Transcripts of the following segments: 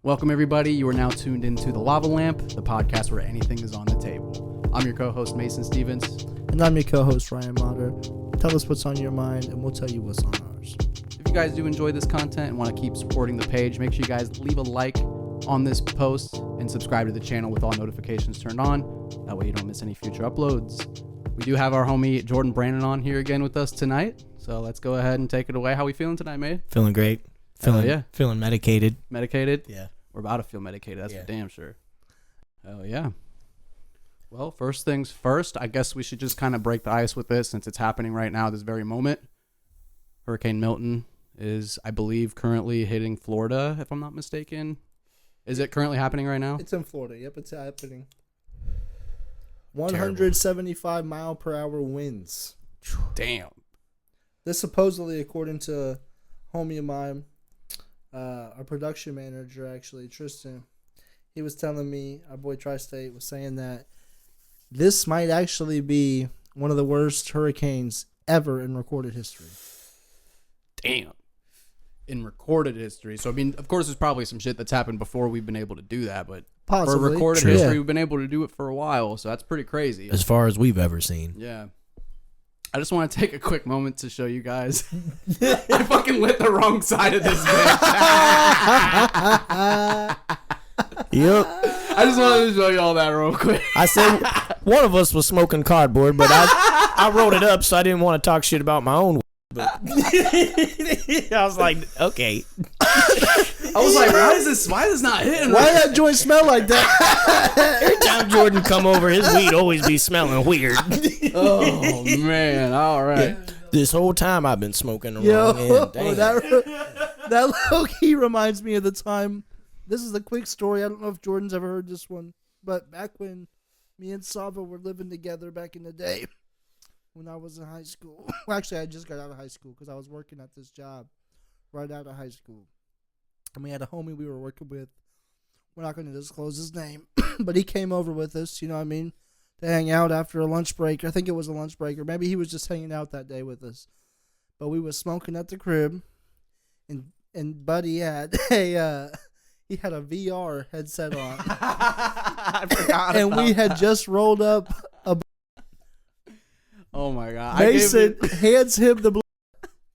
Welcome, everybody. You are now tuned into The Lava Lamp, the podcast where anything is on the table. I'm your co-host, Mason Stevens. And I'm your co-host, Ryan Motter. Tell us what's on your mind, and we'll tell you what's on ours. If you guys do enjoy this content and want to keep supporting the page, make sure you guys leave a like on this post and subscribe to the channel with all notifications turned on. That way you don't miss any future uploads. We do have our homie Jordan Brandon on here again with us tonight. So let's go ahead and take it away. How we feeling tonight, mate? Feeling great. Feeling medicated. Medicated? Yeah. We're about to feel medicated. That's for damn sure. Hell yeah. Well, first things first, I guess we should just kind of break the ice with this since it's happening right now, this very moment. Hurricane Milton is, I believe, currently hitting Florida, if I'm not mistaken. Is it currently happening right now? It's in Florida. Yep, it's happening. 175 mile per hour winds. Damn. This supposedly, according to homie of mine, our production manager, actually, Tristan, he was telling me, our boy Tri-State was saying that this might actually be one of the worst hurricanes ever in recorded history. Damn. In recorded history. So, I mean, of course, there's probably some shit that's happened before we've been able to do that, but Possibly. for recorded True. history, we've been able to do it for a while, so that's pretty crazy. As far as we've ever seen. Yeah. I just want to take a quick moment to show you guys. I fucking lit the wrong side of this bitch. Yep. I just wanted to show you all that real quick. I said one of us was smoking cardboard, but I rolled it up so I didn't want to talk shit about my own. But I was like, okay. I was like, why is this not hitting? Why that joint smell like that? Every time Jordan come over, his weed always be smelling weird. Oh, man. All right. This whole time I've been smoking the Yo, wrong end. Damn. that low-key reminds me of the time. This is a quick story. I don't know if Jordan's ever heard this one, but back when me and Sava were living together back in the day, when I was in high school. Well, actually, I just got out of high school because I was working at this job right out of high school. And we had a homie we were working with. We're not going to disclose his name, but he came over with us, you know what I mean, to hang out after a lunch break. I think it was a lunch break, or maybe he was just hanging out that day with us. But we was smoking at the crib, and Buddy had a VR headset on. I forgot and we had just rolled up a Oh, my God. Mason hands him the blue,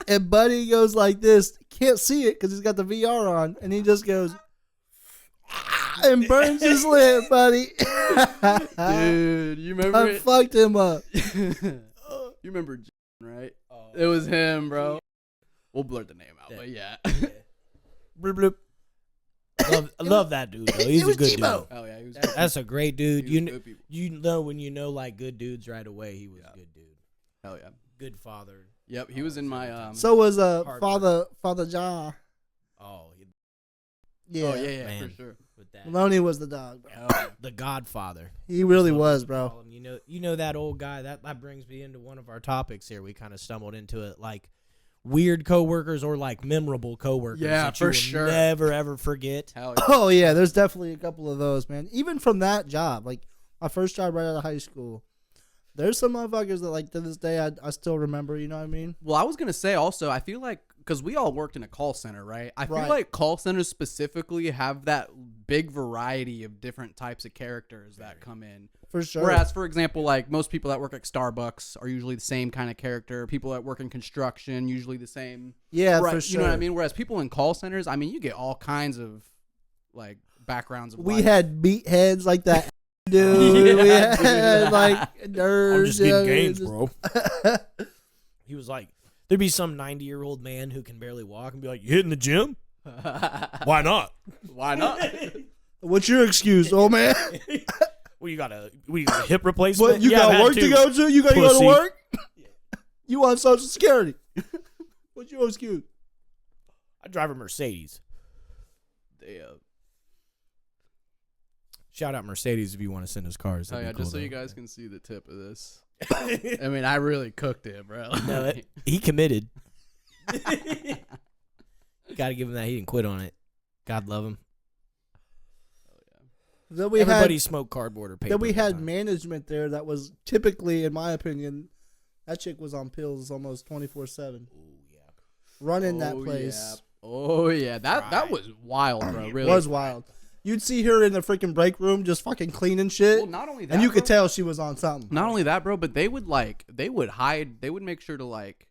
and Buddy goes like this. Can't see it because he's got the VR on, and he just goes and burns his lip, buddy. Dude, you remember I fucked him up. You remember right? Oh. It was him, bro. We'll blur the name out, but yeah. Bloop, bloop. Love that dude, though. He's a good dude. Oh, yeah. He was That's a great dude. good people. You know when you know like good dudes right away, he was a good dude. Hell yeah. Good father. Yep, he was in my So was Father John. Oh, Yeah. Oh, yeah, Man. for sure. with that. Maloney was the dog, bro. The Godfather. He really That's what was, we bro. call him. You know that old guy. That brings me into one of our topics here. We kind of stumbled into it, like weird coworkers or like memorable coworkers. Yeah, that you for will sure. Never ever forget. Hell yeah. Oh, yeah, there's definitely a couple of those, man. Even from that job, like my first job right out of high school, there's some motherfuckers that, like, to this day, I still remember, you know what I mean? Well, I was going to say also, I feel like, because we all worked in a call center, right? I feel Right. like call centers specifically have that big variety of different types of characters that come in. For sure. Whereas, for example, like most people that work at Starbucks are usually the same kind of character. People that work in construction, usually the same. Yeah, right, for sure. You know what I mean? Whereas people in call centers, I mean, you get all kinds of, like, backgrounds of We life. had meatheads like that. Dude, Yeah, we had dude. like nerds. I'm just you know getting what I mean? games, bro. He was like, there'd be some 90-year-old man who can barely walk and be like, "You hitting the gym? Why not? Why not? What's your excuse, old man? What you got a hip replacement? What, you Yeah, I've got had work two. to go to? You got to go Pussy. to work? You want Social Security? What's your excuse? I drive a Mercedes. Damn. Shout out Mercedes if you want to send us cars. Oh, That'd yeah, be just cool, so you though. guys can see the tip of this. I mean, I really cooked it, bro. No, he committed. Got to give him that. He didn't quit on it. God love him. Then we Everybody had, smoked cardboard or paper. then we at the had time. management there that was typically, in my opinion, that chick was on pills almost 24/7. Ooh, yeah. Running that Oh, place. Oh yeah, that was wild, bro. Really It was wild. You'd see her in the freaking break room just fucking cleaning shit. Well, not only that, and you bro, could tell she was on something. Not only that, bro, but they would hide. They would make sure to like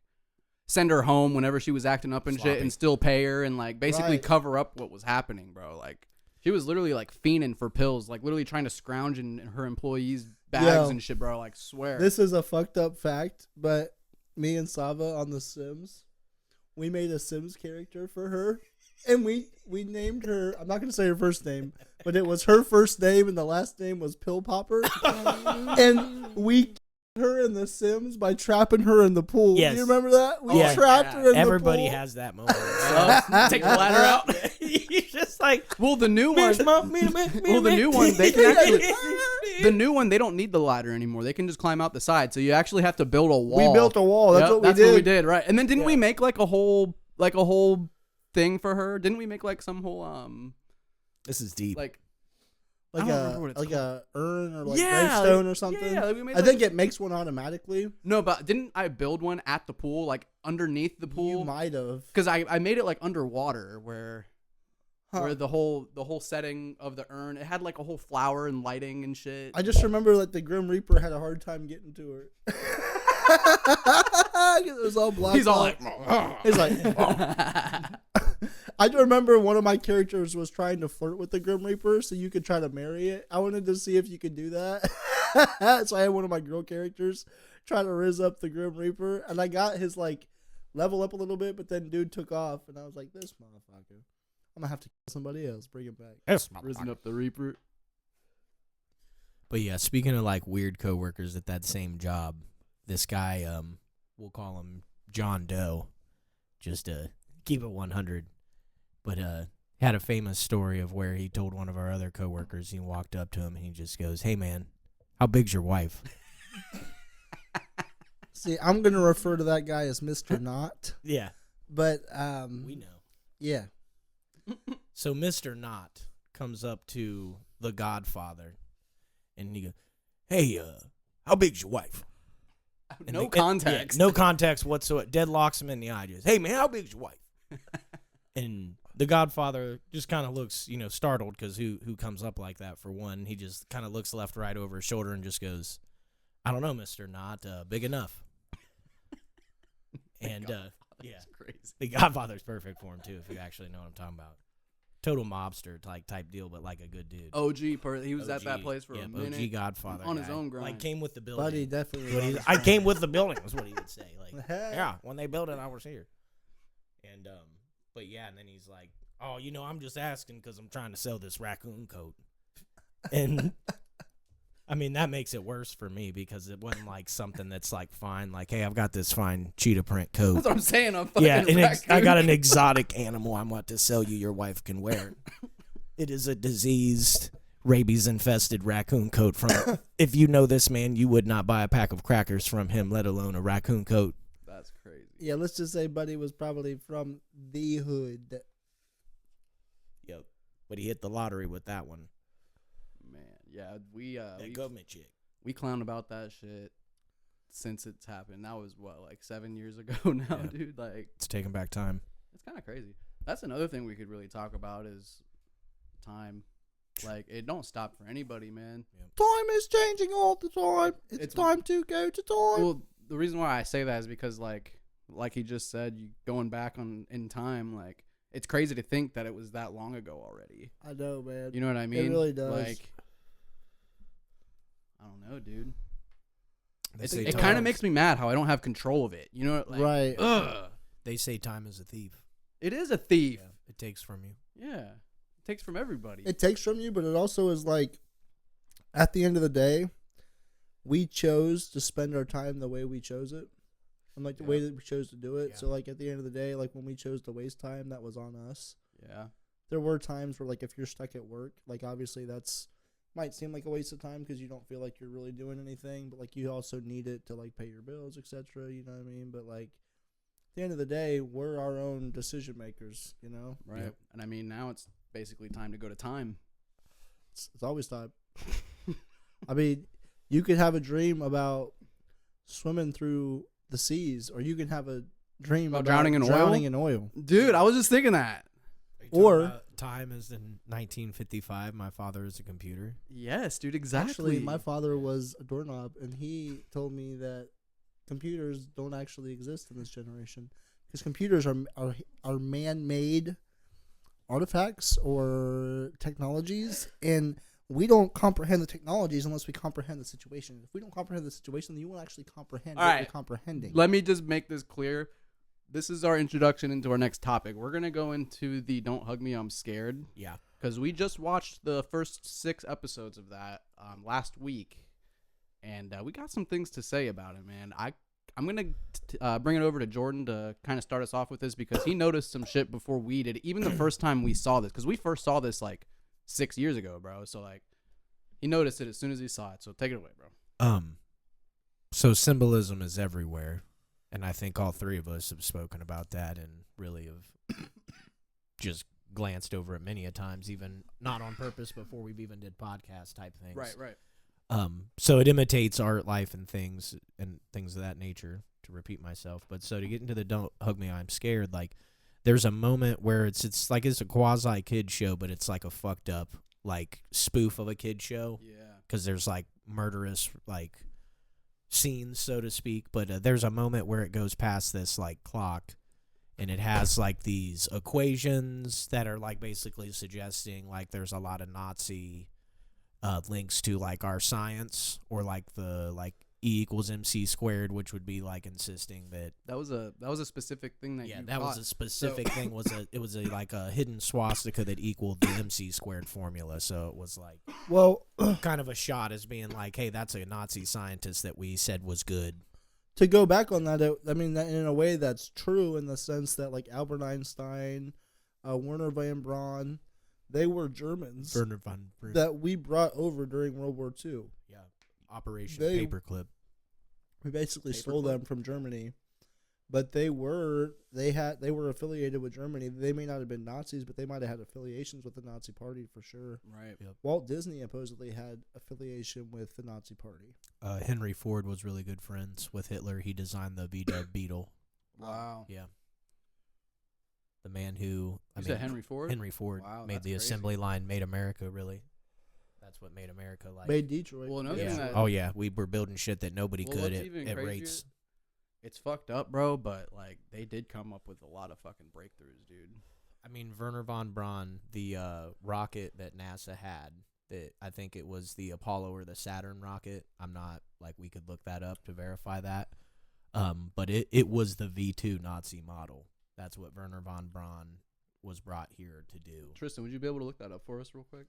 send her home whenever she was acting up and shit, and still pay her and like basically cover up what was happening, bro. Like she was literally like fiending for pills, like literally trying to scrounge in her employees' bags and shit, bro. Like swear. This is a fucked up fact, but me and Sava on The Sims, we made a Sims character for her. And we named her, I'm not going to say her first name, but it was her first name and the last name was Pill Popper. And we her in The Sims by trapping her in the pool. Yes. Do you remember that? We Yeah. trapped her in the pool. Everybody has that moment. Take the ladder out. You're just like, Well, the new one. The new one, they can actually. The new one, they don't need the ladder anymore. They can just climb out the side. So you actually have to build a wall. We built a wall. That's what we did. That's what we did, right? And then didn't we make like a whole thing for her? Didn't we make like some whole this is deep. like Like I don't remember what it's a urn or like Yeah, gravestone or something. Yeah, like we made I think it makes one automatically. No, but didn't I build one at the pool, like underneath the pool? You might have. Because I made it like underwater where the whole setting of the urn, it had like a whole flower and lighting and shit. I just remember that the Grim Reaper had a hard time getting to her. It was all black. He's all like, he's like, I do remember one of my characters was trying to flirt with the Grim Reaper so you could try to marry it. I wanted to see if you could do that. So I had one of my girl characters try to riz up the Grim Reaper, and I got his like level up a little bit, but then dude took off, and I was like, this motherfucker. I'm gonna have to kill somebody else. Bring it back. Risen up the Reaper. But yeah, speaking of like weird coworkers at that same job, this guy, we'll call him John Doe, just to keep it 100. But had a famous story of where he told one of our other coworkers, he walked up to him and he just goes, "Hey man, how big's your wife?" See, I'm gonna refer to that guy as Mr. Not. Yeah, But we know. yeah. So Mr. Not comes up to the Godfather, and he goes, "Hey, how big's your wife?" And No context. No context whatsoever. Deadlocks him in the eye. Just, "Hey man, how big's your wife?" And the Godfather just kind of looks, startled because who comes up like that for one. He just kind of looks left, right over his shoulder and just goes, "I don't know, Mr. Not big enough." And yeah, crazy. the Godfather's perfect for him too, if you actually know what I'm talking about. Total mobster type deal, but like a good dude. He was at that place for a minute. OG Godfather on guy. his own grind. Like came with the building. Buddy definitely. I came with the building is what he would say. Like, yeah, when they built it, I was here. And but yeah, and then he's like, "Oh, I'm just asking because I'm trying to sell this raccoon coat." And I mean, that makes it worse for me because it wasn't like something that's like fine. Like, hey, I've got this fine cheetah print coat. That's what I'm saying. I'm fucking I got an exotic animal I want to sell you. Your wife can wear it. It is a diseased, rabies-infested raccoon coat from. If you know this man, you would not buy a pack of crackers from him, let alone a raccoon coat. That's crazy. Yeah, let's just say Buddy was probably from the hood. Yep, but he hit the lottery with that one. Man, yeah, we government chick. We clown about that shit since it's happened. That was what, like 7 years ago now, dude. Like, It's taking back time. it's kind of crazy. That's another thing we could really talk about is time. Like, it don't stop for anybody, man. Time is changing all the time. It's time to go to time. Well, the reason why I say that is because, like he just said, you going back in time, like, it's crazy to think that it was that long ago already. I know, man. You know what I mean? It really does. Like, I don't know, dude. They It kind of makes me mad how I don't have control of it. You know, like, Right. Ugh. They say time is a thief. It is a thief. Yeah, it takes from you. Yeah. It takes from everybody. It takes from you, but it also is like, at the end of the day, we chose to spend our time the way we chose it. And like the way that we chose to do it. Yeah. So like at the end of the day, like when we chose to waste time, that was on us. Yeah. There were times where like if you're stuck at work, like obviously that's might seem like a waste of time because you don't feel like you're really doing anything, but like you also need it to like pay your bills, etc. You know what I mean? But like at the end of the day, we're our own decision makers, you know? Right. Yep. And I mean, now it's basically time to go to time. It's always time. I mean, you could have a dream about swimming through the seas, or you can have a dream About about drowning in oil? drowning in oil. Dude, I was just thinking that. Or time is in 1955. My father is a computer. Yes, dude, exactly. Actually, my father was a doorknob, and he told me that computers don't actually exist in this generation because computers are man-made artifacts or technologies, and we don't comprehend the technologies unless we comprehend the situation. If we don't comprehend the situation, then you won't actually comprehend what you're comprehending. Let me just make this clear. This is our introduction into our next topic. We're going to go into the Don't Hug Me, I'm Scared. Yeah. Because we just watched the first 6 episodes of that last week. And we got some things to say about it, man. I'm going to bring it over to Jordan to kind of start us off with this because he noticed some shit before we did. Even the first time we saw this. Because we first saw this like 6 years ago, bro. So like he noticed it as soon as he saw it. So take it away, bro. So symbolism is everywhere. And I think all three of us have spoken about that and really have just glanced over it many a times, even not on purpose before we've even did podcast type things. Right. So it imitates art, life, and things of that nature, to repeat myself. But so to get into the Don't Hug Me, I'm Scared, like there's a moment where it's like it's a quasi kid show, but it's like a fucked up like spoof of a kid show. Yeah. Because there's like murderous like scenes, so to speak, but there's a moment where it goes past this like clock and it has like these equations that are like basically suggesting like there's a lot of Nazi links to like our science, or like the like E = MC squared, which would be like insisting that was a specific thing that you that caught. was a specific thing. It was like a hidden swastika that equaled the MC squared formula. So it was like, well, kind of a shot as being like, hey, that's a Nazi scientist that we said was good. to go back on that, I mean, that in a way that's true in the sense that like Albert Einstein, Werner von Braun, they were Germans Werner von Braun. that we brought over during World War II. Yeah, Operation They- Paperclip. We basically stole Paperclip? them from Germany, but they were affiliated with Germany. They may not have been Nazis, but they might have had affiliations with the Nazi Party for sure. Right. Yep. Walt Disney supposedly had affiliation with the Nazi Party. Henry Ford was really good friends with Hitler. He designed the VW Beetle. Wow. Yeah. The man who You said Henry Ford? Henry Ford Wow, made that's the crazy. assembly line, made America really. That's what made America like. Made Detroit. Well, another yeah. thing that- Oh yeah, we were building shit that nobody Well, could what's even at crazier- rates. It's fucked up, bro, but like they did come up with a lot of fucking breakthroughs, dude. I mean, Werner von Braun, the rocket that NASA had, that I think it was the Apollo or the Saturn rocket. I'm not like, we could look that up to verify that. But it was the V2 Nazi model. That's what Werner von Braun was brought here to do. Tristan, would you be able to look that up for us real quick?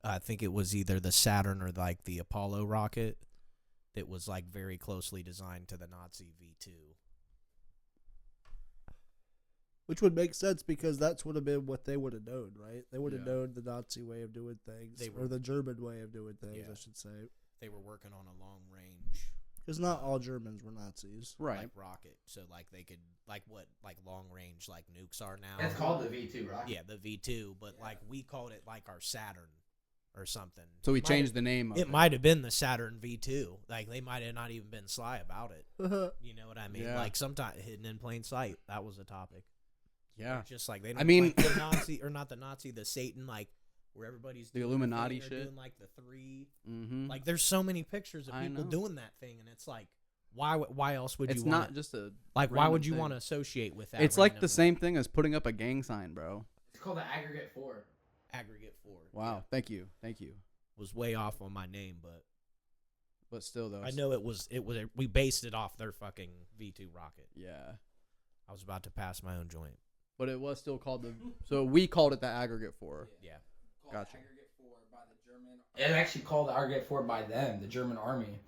I think it was either the Saturn or like the Apollo rocket that was like very closely designed to the Nazi V2. Which would make sense because that's would have been what they would have known, right? They would have Yeah. known the Nazi way of doing things, They were- or the German way of doing things, Yeah. I should say. They were working on a long range Because not all Germans were Nazis. Right. like rocket, so like they could like long range like nukes are now. It's called the V2 rocket. Yeah, the V2, but like we called it like our Saturn or something. So we Might changed have- the name of It might have been the Saturn V2. Like they might have not even been sly about it. You know what I mean? Yeah. Like sometimes hidden in plain sight. That was a topic. Yeah. Just like they don't I mean- like the Nazi or not the Nazi, the Satan, like where everybody's The doing Illuminati thing, they're shit. doing like the 3. Mm-hmm. Like there's so many pictures of I people know. doing that thing, and it's like, why else would It's you not want just a like why random would you thing. want to associate with that? It's like the randomly? same thing as putting up a gang sign, bro. It's called the Aggregate 4. Aggregate 4. Wow. Thank you. Was way off on my name, But still, though. I know it was we based it off their fucking V2 rocket. Yeah. I was about to pass my own joint. But it was still called the. So we called it the Aggregate 4. Yeah. Gotcha. It's actually called the Aggregate 4 by them, the German army.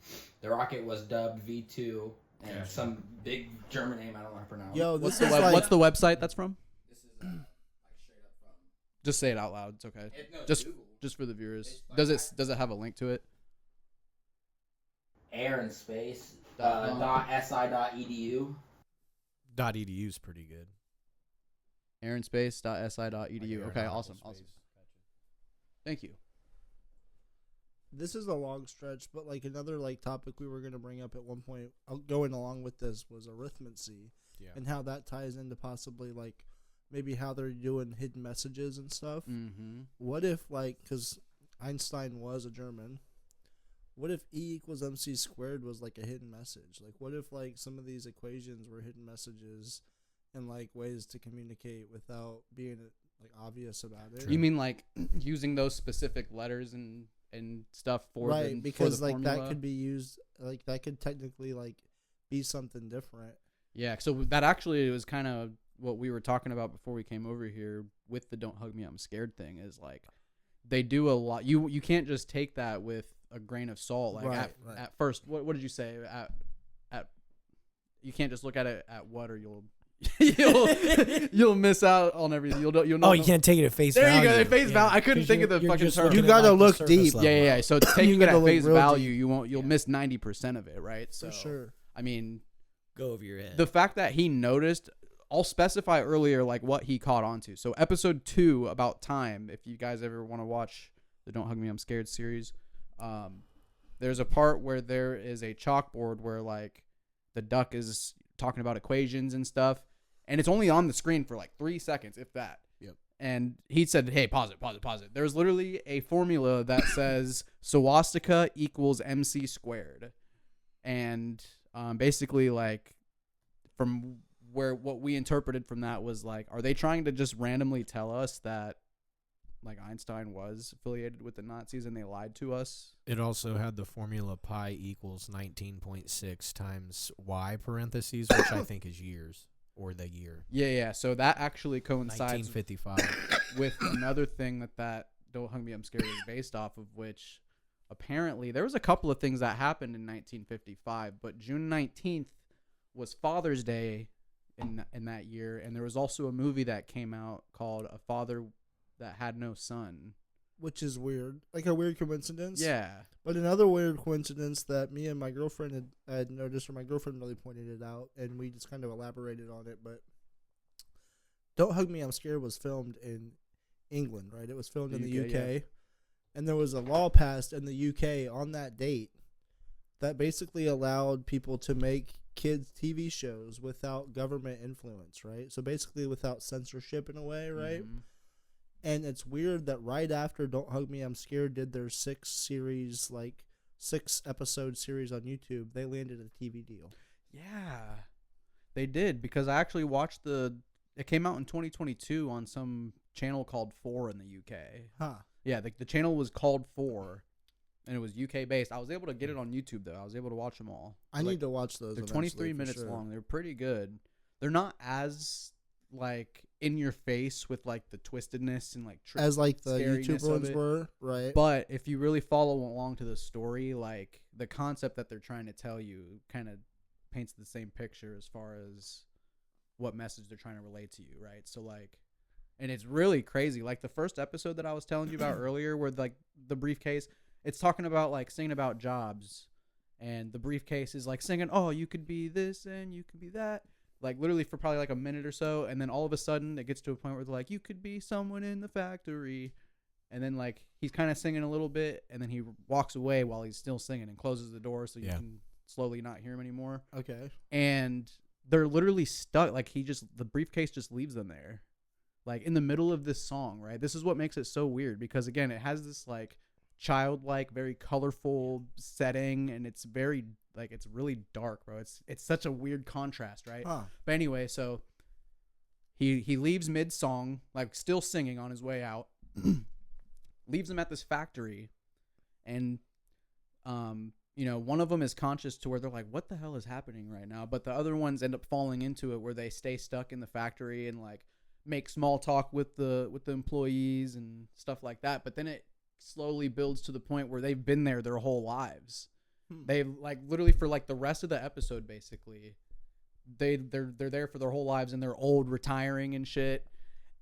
The rocket was dubbed V2 and some big German name I don't want to pronounce. Yo, What's this the, is like what's the website that's from? This is like straight up from. Just say it out loud. It's okay. No, Just Google. just for the viewers. It's like Does it have a link to it? Air and space. .si.edu. .edu is pretty good. Airnspace.si.edu. Like Okay, aeronautical awesome. space. Thank you. this is a long stretch, but like another like topic we were gonna bring up at one point, going along with this, was arithmancy, and how that ties into possibly like maybe how they're doing hidden messages and stuff. Mm-hmm. What if like, because Einstein was a German, what if E equals MC squared was like a hidden message? Like, what if like some of these equations were hidden messages and like ways to communicate without being like obvious about it? You mean like using those specific letters and stuff for right? the, because for the like formula? that could be used, like that could technically like be something different. Yeah, so that actually was kind of what we were talking about before we came over here with the "Don't hug me, I'm scared" thing. Is like they do a lot. You can't just take that with a grain of salt. Like Right. at first, what did you say? At you can't just look at it at what, or you'll you'll miss out on everything. You'll know. Oh, you can't take it at face There value. you go. At face value. I couldn't 'Cause think of the you're fucking just term. looking You at, gotta like, the look surface deep. level. Yeah. So taking it gotta at look face real value, deep. you'll miss 90% of it, right? So For sure. I mean, Go over your head. the fact that he noticed, I'll specify earlier like what he caught onto. So episode 2 about time, if you guys ever want to watch the "Don't Hug Me, I'm Scared" series, there's a part where there is a chalkboard where like the duck is talking about equations and stuff, and it's only on the screen for like 3 seconds, if that. Yep. And he said, "Hey, pause it. There's literally a formula that says swastika equals MC squared." And basically, like, from what we interpreted from that was like, are they trying to just randomly tell us that like Einstein was affiliated with the Nazis and they lied to us? It also had the formula pi equals 19.6 times y parentheses, which I think is years, or the year. Yeah. So that actually coincides 1955. with another thing that "Don't Hug Me, I'm Scared" is based off of, which apparently there was a couple of things that happened in 1955, but June 19th was Father's Day in that year, and there was also a movie that came out called "A Father That Had No Son," Which is weird, like a weird coincidence. Yeah. But another weird coincidence that me and my girlfriend had noticed, or my girlfriend really pointed it out, and we just kind of elaborated on it. But "Don't Hug Me, I'm Scared" was filmed in England, right? It was filmed in the UK. Yeah. And there was a law passed in the UK on that date that basically allowed people to make kids' TV shows without government influence, right? So basically without censorship in a way, right? Mhm. And it's weird that right after "Don't Hug Me, I'm Scared" did their 6-episode series on YouTube, they landed a TV deal. Yeah, they did, because I actually watched it came out in 2022 on some channel called 4 in the UK. Huh. Yeah, the channel was called 4, and it was UK based. I was able to get it on YouTube though. I was able to watch them all. I need to watch those. They're eventually, 23 for minutes sure. long. They're pretty good. They're not as like in your face with like the twistedness and like As like the scariness YouTube of ones it. were, right? But if you really follow along to the story, like the concept that they're trying to tell you kind of paints the same picture as far as what message they're trying to relate to you, right? So like, and it's really crazy. Like the first episode that I was telling you about earlier, where like the briefcase, it's talking about like singing about jobs, and the briefcase is like singing, "Oh, you could be this and you could be that," like literally for probably like a minute or so, and then all of a sudden it gets to a point where they're like, "You could be someone in the factory," and then like he's kind of singing a little bit, and then he walks away while he's still singing and closes the door so you can slowly not hear him anymore. Okay. And they're literally stuck. Like the briefcase just leaves them there, like in the middle of this song, right? This is what makes it so weird, because again, it has this like childlike, very colorful setting, and it's very like, it's really dark, bro. It's such a weird contrast, right? Huh. But anyway, so he leaves mid song, like still singing on his way out, leaves them at this factory, and you know, one of them is conscious to where they're like, "What the hell is happening right now?" But the other ones end up falling into it, where they stay stuck in the factory and like make small talk with the employees and stuff like that. But then it slowly builds to the point where they've been there their whole lives. They like literally for like the rest of the episode, basically, they're there for their whole lives, and they're old, retiring and shit.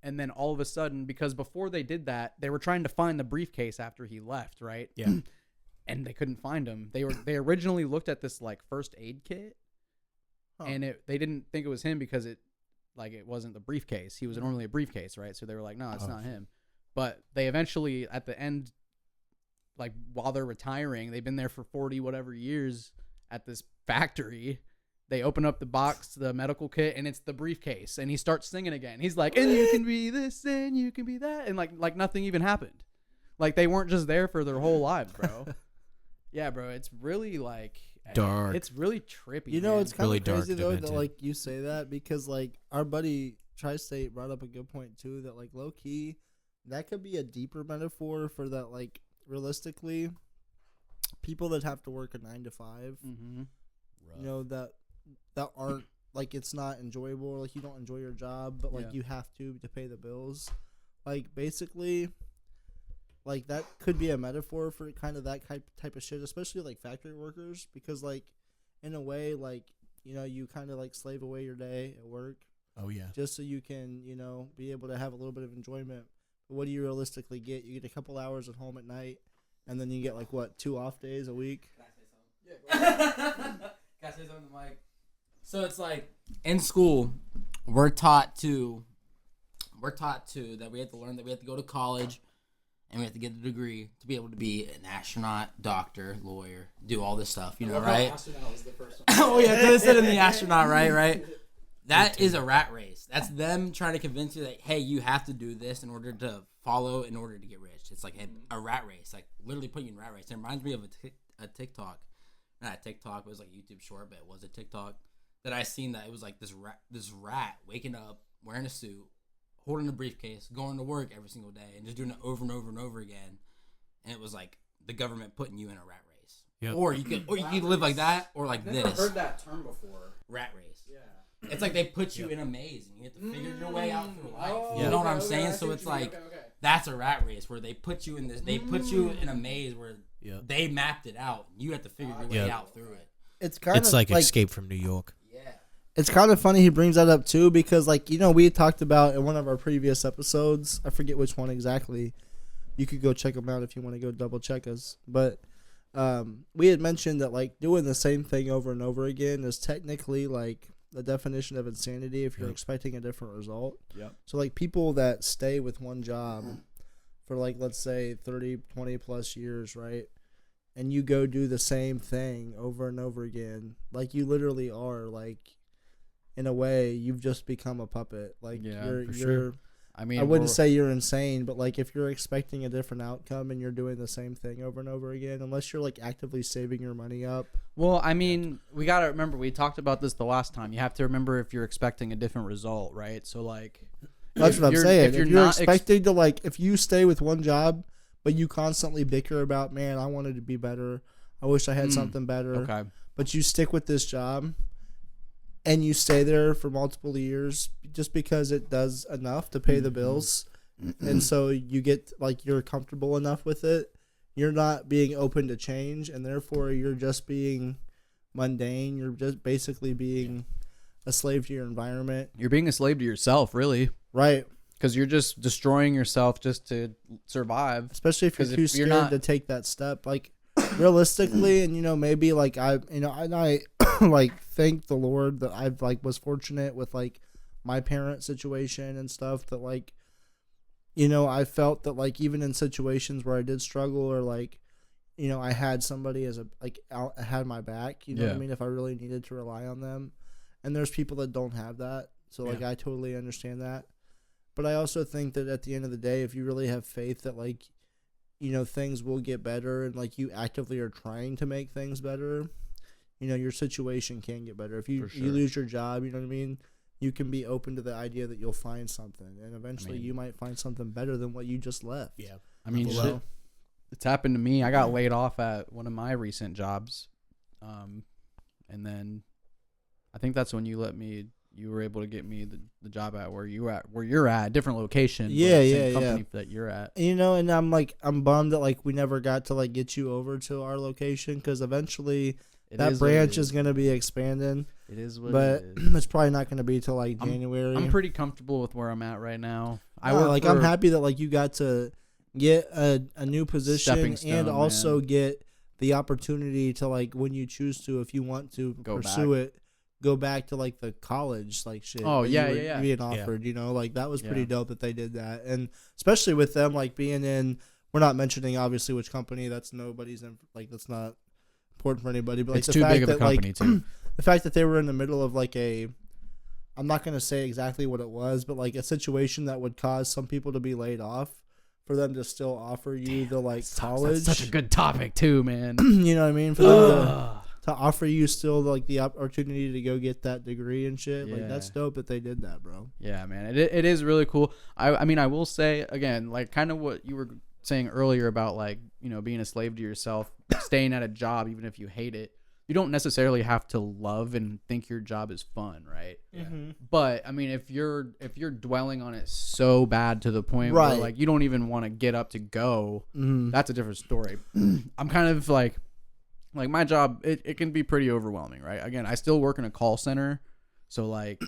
And then all of a sudden, because before they did that, they were trying to find the briefcase after he left, right? Yeah. And they couldn't find him. They originally looked at this like first aid kit, and they didn't think it was him because it wasn't the briefcase. He was normally a briefcase, right? So they were like, "No, it's not him." But they eventually at the end, like while they're retiring, they've been there for 40 whatever years at this factory. They open up the box, the medical kit, and it's the briefcase. And he starts singing again. He's like, and you can be this and you can be that. And like nothing even happened. Like they weren't just there for their whole lives, bro. Yeah, bro. It's really like dark. It's really trippy. You know, man. it's kind Really of dark, crazy though that demented. like you say that because like our buddy Tri-State brought up a good point too that like low key that could be a deeper metaphor for that like realistically people that have to work a 9 to 5, Mhm. you know that aren't like it's not enjoyable, like you don't enjoy your job, but like Yeah. you have to pay the bills. Like basically like that could be a metaphor for kind of that type of shit, especially like factory workers, because like in a way like you know you kind of like slave away your day at work Oh yeah. just so you can you know be able to have a little bit of enjoyment. But what do you realistically get? You get a couple hours at home at night, and then you get like what 2 off days a week. Can I say something? Can I say something, Mike? So it's like in school, we're taught that we have to learn that we have to go to college and we have to get a degree to be able to be an astronaut, doctor, lawyer, do all this stuff, you know, right? Astronaut was the first one. Oh yeah, because it said in the astronaut, right? That is a rat race. That's them trying to convince you that, hey, you have to do this in order to follow, in order to get rich. It's like a rat race, like literally putting you in a rat race. It reminds me of a TikTok. Not a TikTok, it was like a YouTube short, but it was a TikTok that I seen that it was like this rat waking up, wearing a suit, holding a briefcase, going to work every single day, and just doing it over and over and over again. And it was like the government putting you in a rat race. Yep. Or you could live like that, or like I've never this. heard that term before. Rat race. Yeah. It's like they put you in a maze and you have to figure your way out through life. Oh, You know what okay, I'm okay, saying? I see So what it's you mean. like Okay. that's a rat race where they put you in this. They put you in a maze where Yep. they mapped it out. You have to figure your way Yep. out through it. It's kind It's of like Escape from New York. Yeah. It's kind of funny he brings that up too because like you know we had talked about in one of our previous episodes, I forget which one exactly. You could go check them out if you want to go double check us. But we had mentioned that like doing the same thing over and over again is technically like the definition of insanity if you're Yep. expecting a different result. Yep. So like people that stay with one job for like let's say 30, 20 plus years, right? And you go do the same thing over and over again, like you literally are like in a way you've just become a puppet. Like Yeah, you're for sure. I mean, I wouldn't say you're insane, but like if you're expecting a different outcome and you're doing the same thing over and over again, unless you're like actively saving your money up. Well, I mean, we got to remember, we talked about this the last time. You have to remember if you're expecting a different result, right? So, like, That's what I'm saying. If you're not expecting to like, if you stay with one job, but you constantly bicker about, man, I wanted to be better. I wish I had something better. okay. But you stick with this job and you stay there for multiple years just because it does enough to pay the bills. And so you get like, you're comfortable enough with it. You're not being open to change, and therefore you're just being mundane. You're just basically being a slave to your environment. You're being a slave to yourself, really, Right. because you're just destroying yourself just to survive. Especially if you're 'Cause too if you're scared not- to take that step. Like realistically, and you know, maybe like I like thank the Lord that I've like was fortunate with like my parent situation and stuff that like, you know, I felt that like even in situations where I did struggle or like, you know, I had somebody as a like out had my back, you know what I Yeah. mean, if I really needed to rely on them. And there's people that don't have that. So like I totally understand that. But I also think that at the end of the day, if you really have faith that like, you know, things will get better and like you actively are trying to make things better, you know, your situation can get better. If you, For sure. you lose your job, you know what I mean? You can be open to the idea that you'll find something, and eventually mean- you might find something better than what you just left. Yeah. I mean, Well, shit, it's happened to me. I got laid off at one of my recent jobs, and then I think that's when you were able to get me the job at where you're at, different location. but Yeah, same yeah, company that you're at. you know, and I'm bummed that like we never got to like get you over to our location because eventually It that is what it branch is going to be expanding, It is what but it is. it's probably not going to be till like I'm- January. I'm pretty comfortable with where I'm at right now. I'm happy that like you got to get a new position Stepping stone, and also man. get the opportunity to like when you choose to, if you want to Go pursue back. it, go back to like the college like shit. Oh, that yeah, you were yeah, yeah. being Yeah. offered, you know, like that was pretty Yeah. dope that they did that, and especially with them like being in we're not mentioning obviously which company. That's nobody's that's not important for anybody. But like It's the too fact big of a that company too. the fact that they were in the middle of like I'm not gonna say exactly what it was, but like a situation that would cause some people to be laid off, for them to still offer you the like college. That's such a good topic too, man. You know what I mean? For them to offer you still like the opportunity to go get that degree and shit. Like that's dope that they did that, bro. Yeah, man. It is really cool. I mean, I will say again, like kind of what you were saying earlier about like, you know, being a slave to yourself, staying at a job even if you hate it. You don't necessarily have to love and think your job is fun, right? Mm-hmm. But I mean, if you're dwelling on it so bad to the point where like you don't even want to get up to go, that's a different story. I'm kind of like my job, it can be pretty overwhelming, right? Again, I still work in a call center, so like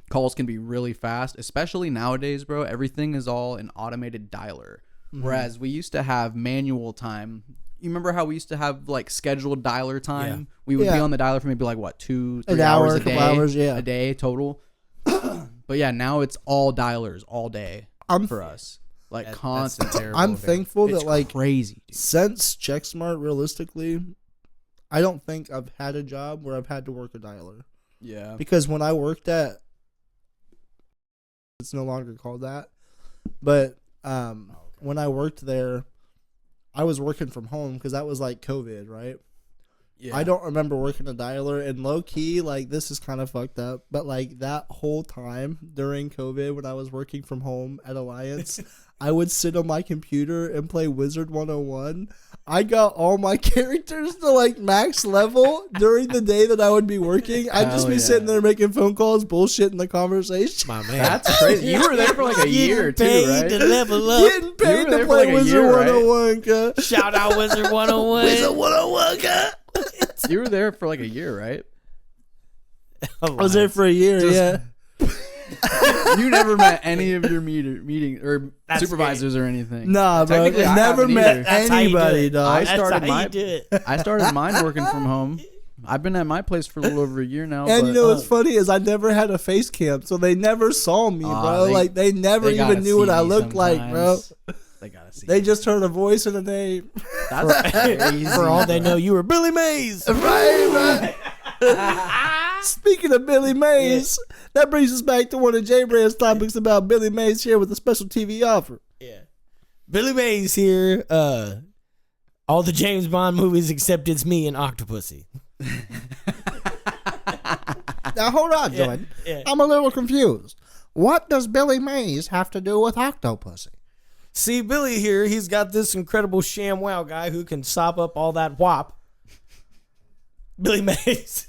calls can be really fast, especially nowadays, bro. Everything is all an automated dialer, whereas we used to have manual time. You remember how we used to have like scheduled dialer time? Yeah. We would be on the dialer for maybe like what 2-3 An hours hour, a couple day, hours, a day total. But yeah, now it's all dialers all day for us, like constant. I'm thankful It's that like crazy, dude. since Checksmart, realistically, I don't think I've had a job where I've had to work a dialer. Yeah, Because when I worked at, it's no longer called that, but when I worked there, I was working from home because that was like COVID, right? yeah. I don't remember working a dialer, and low key, like this is kind of fucked up, but like that whole time during COVID when I was working from home at Alliance, I would sit on my computer and play Wizard 101. I got all my characters to like max level during the day that I would be working. I'd just be sitting there making phone calls, bullshitting the conversation. My man. That's crazy. You were there for like a year too, right? To level up. Getting paid to play Wizard 101, cuz. Shout out Wizard 101. Wizard 101, cuz. You were there for like a year, right? I was there for a year, yeah. You never met any of your meeting or That's supervisors or anything. Nah, bro. Technically, I Never haven't met either. That's how you do anybody, it. dog. I started mine working from home. I've been at my place for a little over a year now. And but, you know what's funny is I never had a face cam, so they never saw me, bro. They never they gotta even knew what see I me looked like, bro. sometimes. They gotta see. They just heard a voice and a name. That's crazy. For all they know, you were Billy Mays. Right. Speaking of Billy Mays, that brings us back to one of J Brand's topics about Billy Mays here with a special TV offer. Yeah. Billy Mays here. All the James Bond movies except It's Me and Octopussy. Now hold on, Jordan. Yeah. I'm a little confused. What does Billy Mays have to do with Octopussy? See, Billy here, he's got this incredible ShamWow guy who can sop up all that whop. Billy Mays.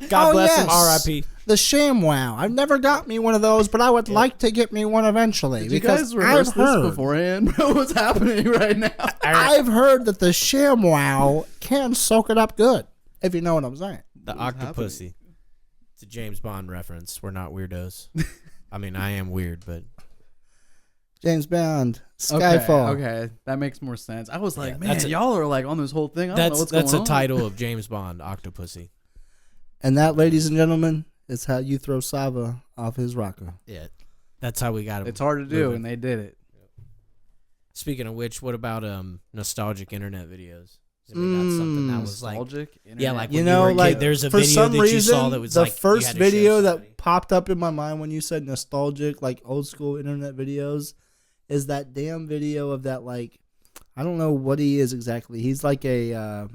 God bless him, R.I.P. The ShamWow. I've never got me one of those, but I would like to get me one eventually. Did you because guys rehearse I've this heard, beforehand? Bro, what's happening right now? I've heard that the ShamWow can soak it up good, if you know what I'm saying. The Octopussy. It's a James Bond reference. We're not weirdos. I mean, I am weird, but... James Bond, Skyfall. Okay, that makes more sense. I was like, Yeah, man, y'all are like on this whole thing. I don't know what's That's going a on. title of James Bond, Octopussy. And that, ladies and gentlemen, is how you throw Sava off his rocker. Yeah, that's how we got it. It's hard to do, and they did it. Speaking of which, what about nostalgic internet videos? Has anybody got something that was like, Nostalgic? yeah, like You when know, you were a like kid, there's a for video some that reason, you saw that was the like you first had to show video that somebody. popped up in my mind when you said nostalgic, like old school internet videos, is that damn video of that, like, I don't know what he is exactly. He's like a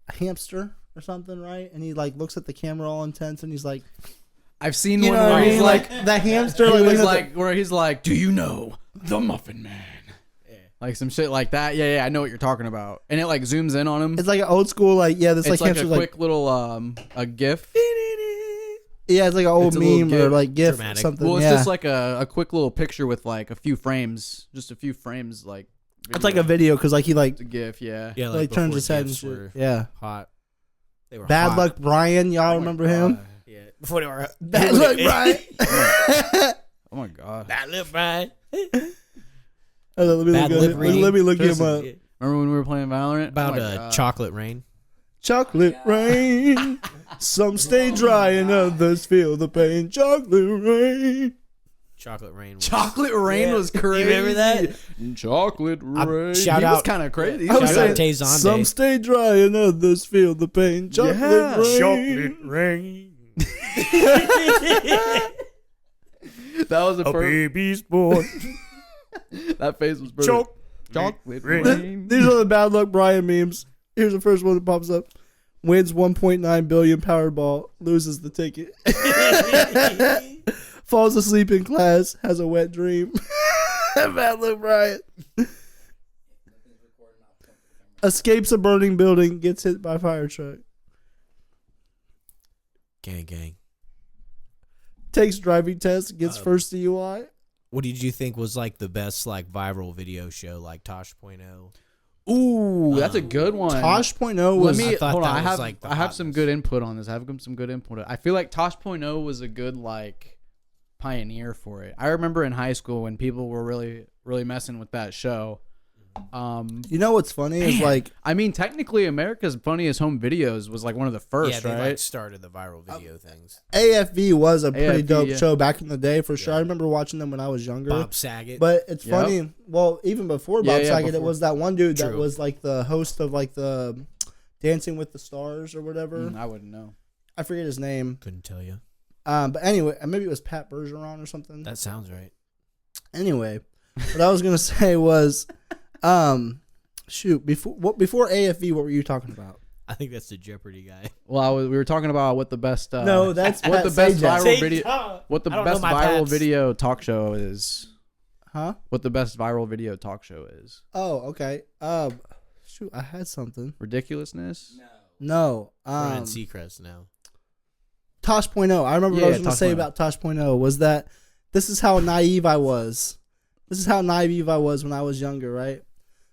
hamster or something, right? And he like looks at the camera all intense, and he's like, I've seen you one know what where I he's mean? like, The hamster, he like, was looking at like, where he's like, do you know the Muffin Man? Like some shit like that. Yeah, I know what you're talking about. And it like zooms in on him. it's like an old school, like, yeah, this It's like like a hamster's quick little a GIF. yeah, it's like an old It's a little meme or GIF. like GIF or Dramatic. something. Well, it's yeah. just like a quick little picture with like a few frames, just a few frames, like. It's like a video because like he like It's a GIF, yeah. Yeah, like turns before his head and GIFs shit. were Yeah. hot. They were Bad hot. Luck Brian, y'all remember him? Yeah, before they were Bad Luck Brian. Oh my god. Bad Luck Brian. Let me Bad look, Lip at, Reading. let me look him Listen, up. Remember when we were playing Valorant? About Oh my God. Chocolate Rain. Chocolate rain. Some stay dry and others feel the pain. Chocolate rain. Chocolate Rain. Chocolate Rain was crazy. You remember that? Chocolate Rain. Shout he out- was kind of crazy. I was Shout saying, out Tay Zonde. some stay dry and others feel the pain. Chocolate rain. Rain. That was a baby's born. That face was perfect. Chocolate Rain. These are the bad luck Brian memes. Here's the first one that pops up. Wins 1.9 billion Powerball, loses the ticket. Falls asleep in class, has a wet dream. Bad luck Brian. Escapes a burning building, gets hit by fire truck. Gang. Takes driving test, gets first DUI. What did you think was like the best like viral video show, like Tosh.0? Ooh, that's a good one. Tosh.0 Let was me I thought hold on. that I was, have like, the I have some hotness. good input on this. I have some good input. I feel like Tosh.0 was a good like pioneer for it. I remember in high school when people were really messing with that show. You know what's funny is like I mean, technically, America's Funniest Home Videos was like one of the first, Yeah, they right? like started the viral video things. AFV was a pretty AFV, dope yeah. show back in the day for sure. I remember watching them when I was younger. Bob Saget. But it's Yep. funny. Well, even before Bob Yeah, Saget, it before. was that one dude that True. was like the host of like the Dancing with the Stars or whatever. I wouldn't know. I forget his name. Couldn't tell you. But anyway, maybe it was Pat Bergeron or something. That sounds right. Anyway, what I was gonna say was, before AFV, what were you talking about? I think that's the Jeopardy guy. Well, we were talking about what the best. No, that's what Pat the best Sajak. viral video. What the I don't know best my viral Pats. video talk show is. Huh? What the best viral video talk show is. Oh, okay. I had something. Ridiculousness. No. Ryan Seacrest now. Tosh.0. I remember what I was Yeah, going to say Tosh.0. about Tosh.0 was that this is how naive I was. This is how naive I was when I was younger, right?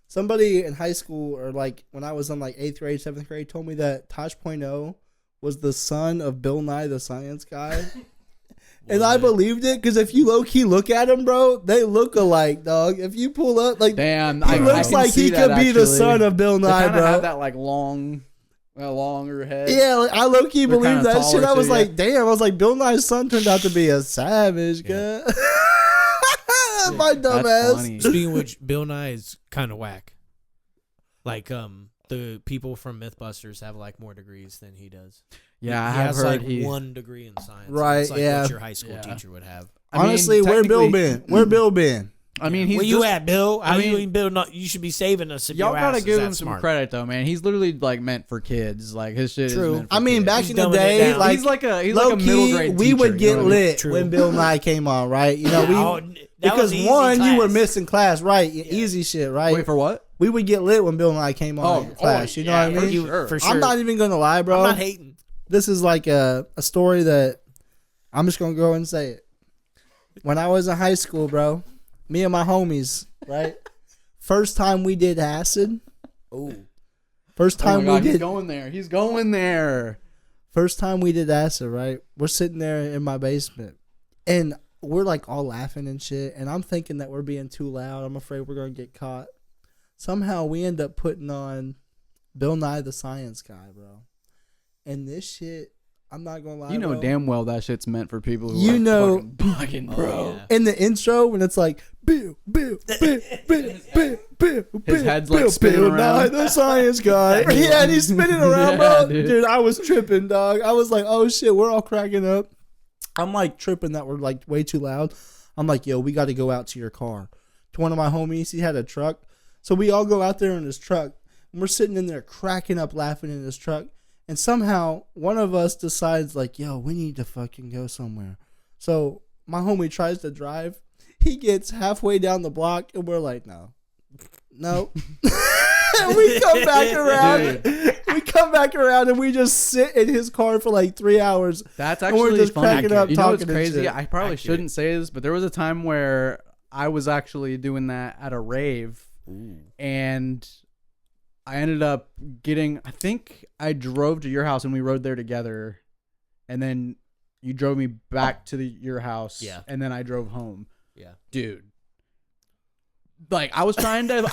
Somebody in high school or like when I was in like 8th grade, 7th grade told me that Tosh.0 was the son of Bill Nye the Science Guy. And I believed it because if you low-key look at him, bro, they look alike, dog. If you pull up, like, Damn, he looks like he could be the son of Bill They Nye, kind of bro. have that like longer head. Yeah, like, I low-key They're believe kinda that shit. taller I was too, like, yeah. damn. I was like, Bill Nye's son turned out to be a savage, guy. My dumb That's ass. funny. Speaking of which, Bill Nye is kind of whack. Like, the people from MythBusters have like more degrees than he does. Yeah, I he have has heard like 1 degree in science. Right, It's like yeah. what your high school Yeah. teacher would have. I mean, Honestly, where Bill technically- been? Where Bill been? I mean, he's Where you just- at, Bill? I mean- you Bill? Not you should be saving us. If Y'all your gotta ass give is him that some smart. credit though, man. He's literally like meant for kids. Like his shit True. is meant for I mean, kids. back He's in the dumbing it day, down. like, he's like a low middle key, grade we teacher, would you get know what I mean? lit True. when Bill Nye came on, right? You know, Oh, we that was because easy one, you were class. missing class, right? Easy shit, right? Wait for what? We would get lit when Bill Nye came on in class. You know what I mean? For sure. I'm not even gonna lie, bro. I'm not hating. This is like a story that I'm just gonna go and say it. When I was in high school, bro, me and my homies, right? First time we did acid. Oh, First Oh my time God, we he's did. going there. He's going there. First time we did acid, right? We're sitting there in my basement, and we're like all laughing and shit. And I'm thinking that we're being too loud. I'm afraid we're gonna get caught. Somehow we end up putting on Bill Nye the Science Guy, bro. And this shit, I'm not gonna lie, You know bro. damn well that shit's meant for people who You are know- fucking bugging, bro. yeah. In the intro, when it's like Bill, Bill, Bill, Bill, Bill, Bill, His head's, like, Bill, spinning Bill around. Nye, the Science Guy. Yeah, and he's spinning around, Yeah, bro. dude. Dude, I was tripping, dog. I was like, oh shit, we're all cracking up. I'm like tripping that we're like way too loud. I'm like, yo, we got to go out to your car. To one of my homies, he had a truck, so we all go out there in his truck, and we're sitting in there cracking up, laughing in his truck. And somehow one of us decides like, yo, we need to fucking go somewhere. So my homie tries to drive. He gets halfway down the block and we're like, no. We come back around. We come back around and we just sit in his car for like 3 hours. That's And we're actually just funny. cracking up, You know what's talking and crazy? shit. I probably Accurate. shouldn't say this, but there was a time where I was actually doing that at a rave, and I ended up getting. I think I drove to your house and we rode there together, and then you drove me back to your house. Yeah. and then I drove home. yeah. Dude, Like I was trying to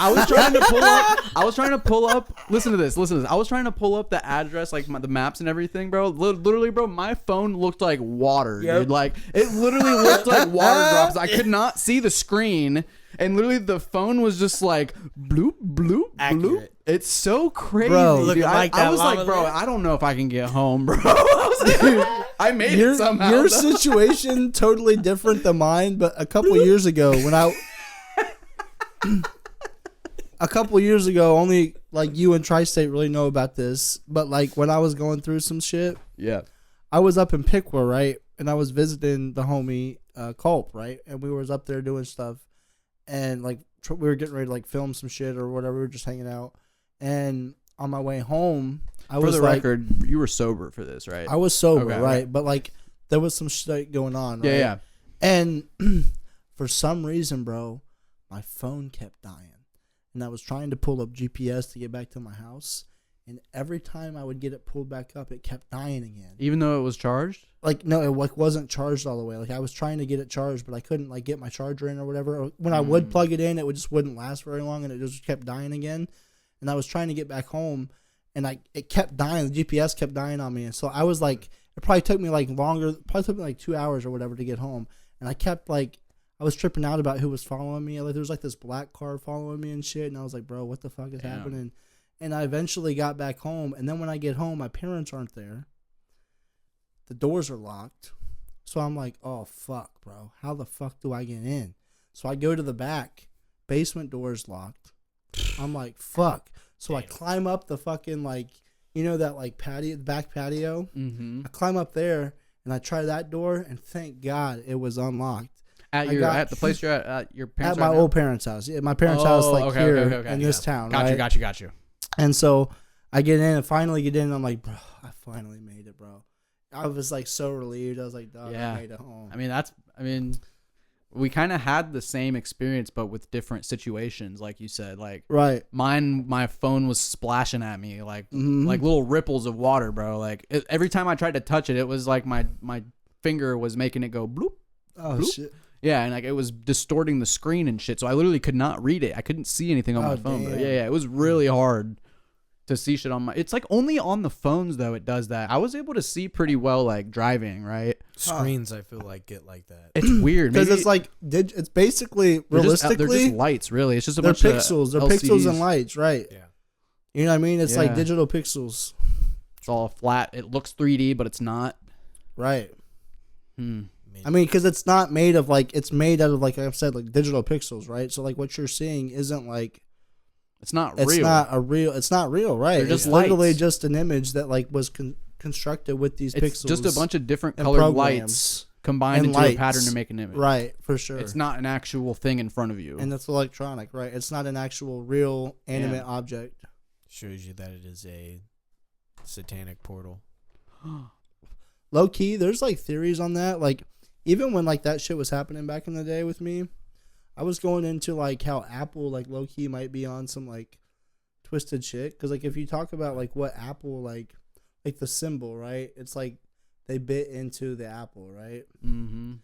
pull up. Listen to this. I was trying to pull up the address, like the maps and everything, bro. Literally, bro, my phone looked like water, dude. Like it literally looked like water drops. I could not see the screen, and literally the phone was just like bloop bloop bloop. It's so crazy, Bro, dude. I was like, bro, I don't know if I can get home, bro. I was like, dude, I made it somehow. Your situation totally different than mine, but a couple years ago only like you and Tri-State really know about this, but like when I was going through some shit, Yeah. I was up in Piqua, right? And I was visiting the homie Culp, right? And we was up there doing stuff, and like we were getting ready to like film some shit or whatever. We were just hanging out, and on my way home, For the record, you were sober for this, right? I was sober, Okay, right? okay. But like there was some shit going on, right? Yeah. And for some reason, bro, my phone kept dying. And I was trying to pull up GPS to get back to my house. And every time I would get it pulled back up, it kept dying again. Even though it was charged? Like, no, it like wasn't charged all the way. Like, I was trying to get it charged, but I couldn't like get my charger in or whatever. When I would plug it in, it just wouldn't last very long, and it just kept dying again. And I was trying to get back home, and it kept dying. The GPS kept dying on me. And so I was like, it probably took me like longer, probably took me like 2 hours or whatever to get home. And I kept like, I was tripping out about who was following me. Like there was like this black car following me and shit. And I was like, bro, what the fuck is happening? And I eventually got back home. And then when I get home, my parents aren't there. The doors are locked. So I'm like, oh fuck, bro. How the fuck do I get in? So I go to the back. Basement door is locked. I'm like, fuck. So I climb up the fucking like, you know that like patio, the back patio? Mm-hmm. I climb up there and I try that door and thank God it was unlocked. At the place you're at your parents' At my old parents' house. Yeah, my parents' house like here in this town. Got you. And so I get in and finally get in and I'm like, bro, I finally made it, bro. I was like so relieved. I was like, dog, I made it home. I mean, we kind of had the same experience, but with different situations, like you said. Like, right. My phone was splashing at me like little ripples of water, bro. Like every time I tried to touch it, it was like my finger was making it go bloop. Oh bloop. shit. Yeah, and like it was distorting the screen and shit, so I literally could not read it. I couldn't see anything on my phone. But yeah, it was really hard to see shit on my. It's like only on the phones though it does that. I was able to see pretty well like driving, right? Screens, I feel like get like that. It's weird because it's like it's basically realistically they're just lights, really. It's just a they're bunch pixels. of They're LCDs. pixels and lights, right? Yeah. You know what I mean? It's like Yeah. digital pixels, It's all flat. It looks 3D, but it's not. right? I mean, because it's not made of like it's made out of like I've said like digital pixels, right? So like what you're seeing isn't like It's not it's real. It's not real, right? They're just it's literally lights. just an image that like was constructed with these It's pixels. just a bunch of different and colored programs lights combined and into a lights. pattern to make an image. Right, for sure. It's not an actual thing in front of you. And it's electronic, right? It's not an actual real animate object. Shows you that it is a satanic portal. Low key, there's like theories on that. Like even when like that shit was happening back in the day with me, I was going into like how Apple like low key might be on some like twisted shit. Because like if you talk about like what Apple like the symbol, right? It's like they bit into the apple, right? Mm-hmm.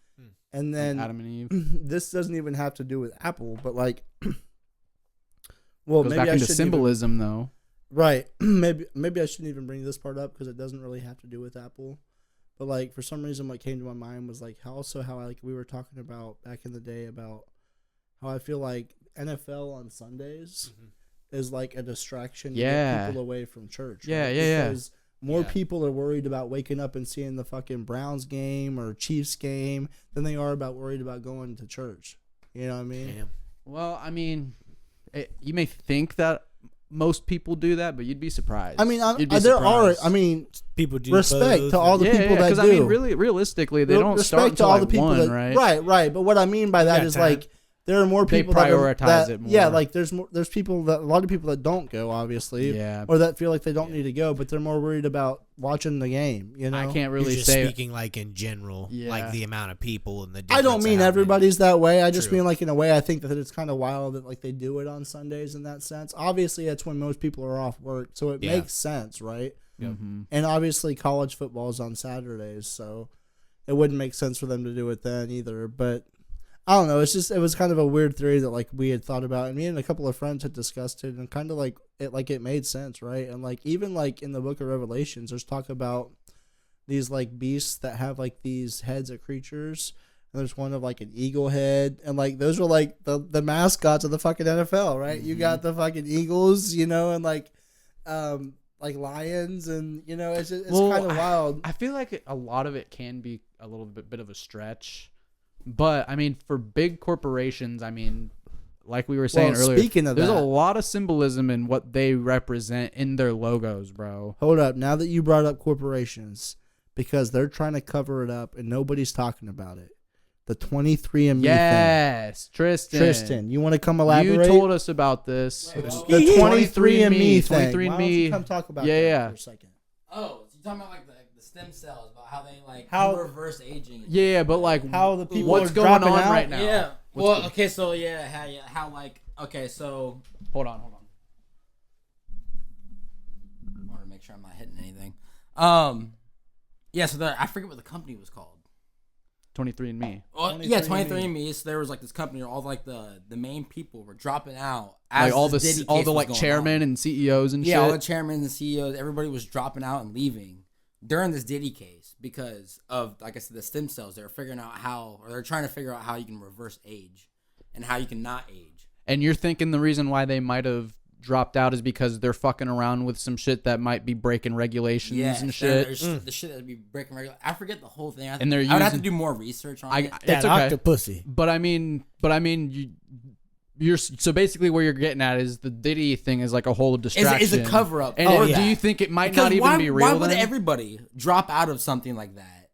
And then like Adam and Eve. this doesn't even have to do with Apple, but like, well, Goes maybe back I into shouldn't symbolism though. right. maybe I shouldn't even bring this part up because it doesn't really have to do with Apple. But like for some reason, what came to my mind was like how like we were talking about back in the day about how I feel like NFL on Sundays is like a distraction to get people away from church. Yeah, right? yeah, Because more people are worried about waking up and seeing the fucking Browns game or Chiefs game than they are worried about going to church. You know what I mean? Damn. Well, I mean, you may think that most people do that, but you'd be surprised. I mean, You'd be there are. surprised. I mean, People do respect both, to all the people that do. I mean, really, realistically, they don't start until like one, right? Right. But what I mean by that is time. like there are more They people prioritize it more. Yeah, like there's people that a lot of people that don't go, obviously, Yeah. or that feel like they don't need to go, but they're more worried about watching the game. You know, I can't You're really just say. speaking like in general, Yeah. like the amount of people and the. I don't difference mean of how everybody's that way. I just True. mean like in a way I think that it's kind of wild that like they do it on Sundays in that sense. Obviously, that's when most people are off work, so it Yeah. makes sense, right? Mhm. And obviously, college football is on Saturdays, so it wouldn't make sense for them to do it then either. But I don't know. It was kind of a weird theory that like we had thought about, and me and a couple of friends had discussed it, and kind of like it made sense, right? And like even like in the Book of Revelations, there's talk about these like beasts that have like these heads of creatures. And there's one of like an eagle head, and like those are like the mascots of the fucking NFL, right? Mm-hmm. You got the fucking Eagles, you know, and like lions, and you know, it's kind of wild. I feel like a lot of it can be a little bit of a stretch, but I mean, for big corporations, I mean, like we were saying earlier, speaking of there's that, a lot of symbolism in what they represent in their logos, bro. Hold up, now that you brought up corporations, because they're trying to cover it up and nobody's talking about it. The 23andMe thing. Yes, Tristan, you want to come elaborate? You told us about this. The 23andMe thing. 23andMe. Why don't you come talk about that for a second? Oh, so you're talking about like the stem cells, about how they like how reverse aging. Yeah, but like how the people what's are going dropping on out? right now? Yeah. Well, okay, so how like okay, so hold on. I want to make sure I'm not hitting anything. Yeah, so I forget what the company was called. 23andMe. Well, 23andMe. So there was like this company, all like the main people were dropping out. As like all the like chairmen and CEOs and shit. Yeah, all the chairmen and CEOs, everybody was dropping out and leaving during this Diddy case because of, like I said, the stem cells. They're trying to figure out how you can reverse age and how you can not age. And you're thinking the reason why they might have dropped out is because they're fucking around with some shit that might be breaking regulations and shit. The shit that would be breaking regulations. I forget the whole thing. I would have to do more research on it. It's that okay. octopussy. But I mean, you're so basically where you're getting at is the Diddy thing is like a whole distraction. Is a cover up. And do you think it might not even be real? Why would everybody drop out of something like that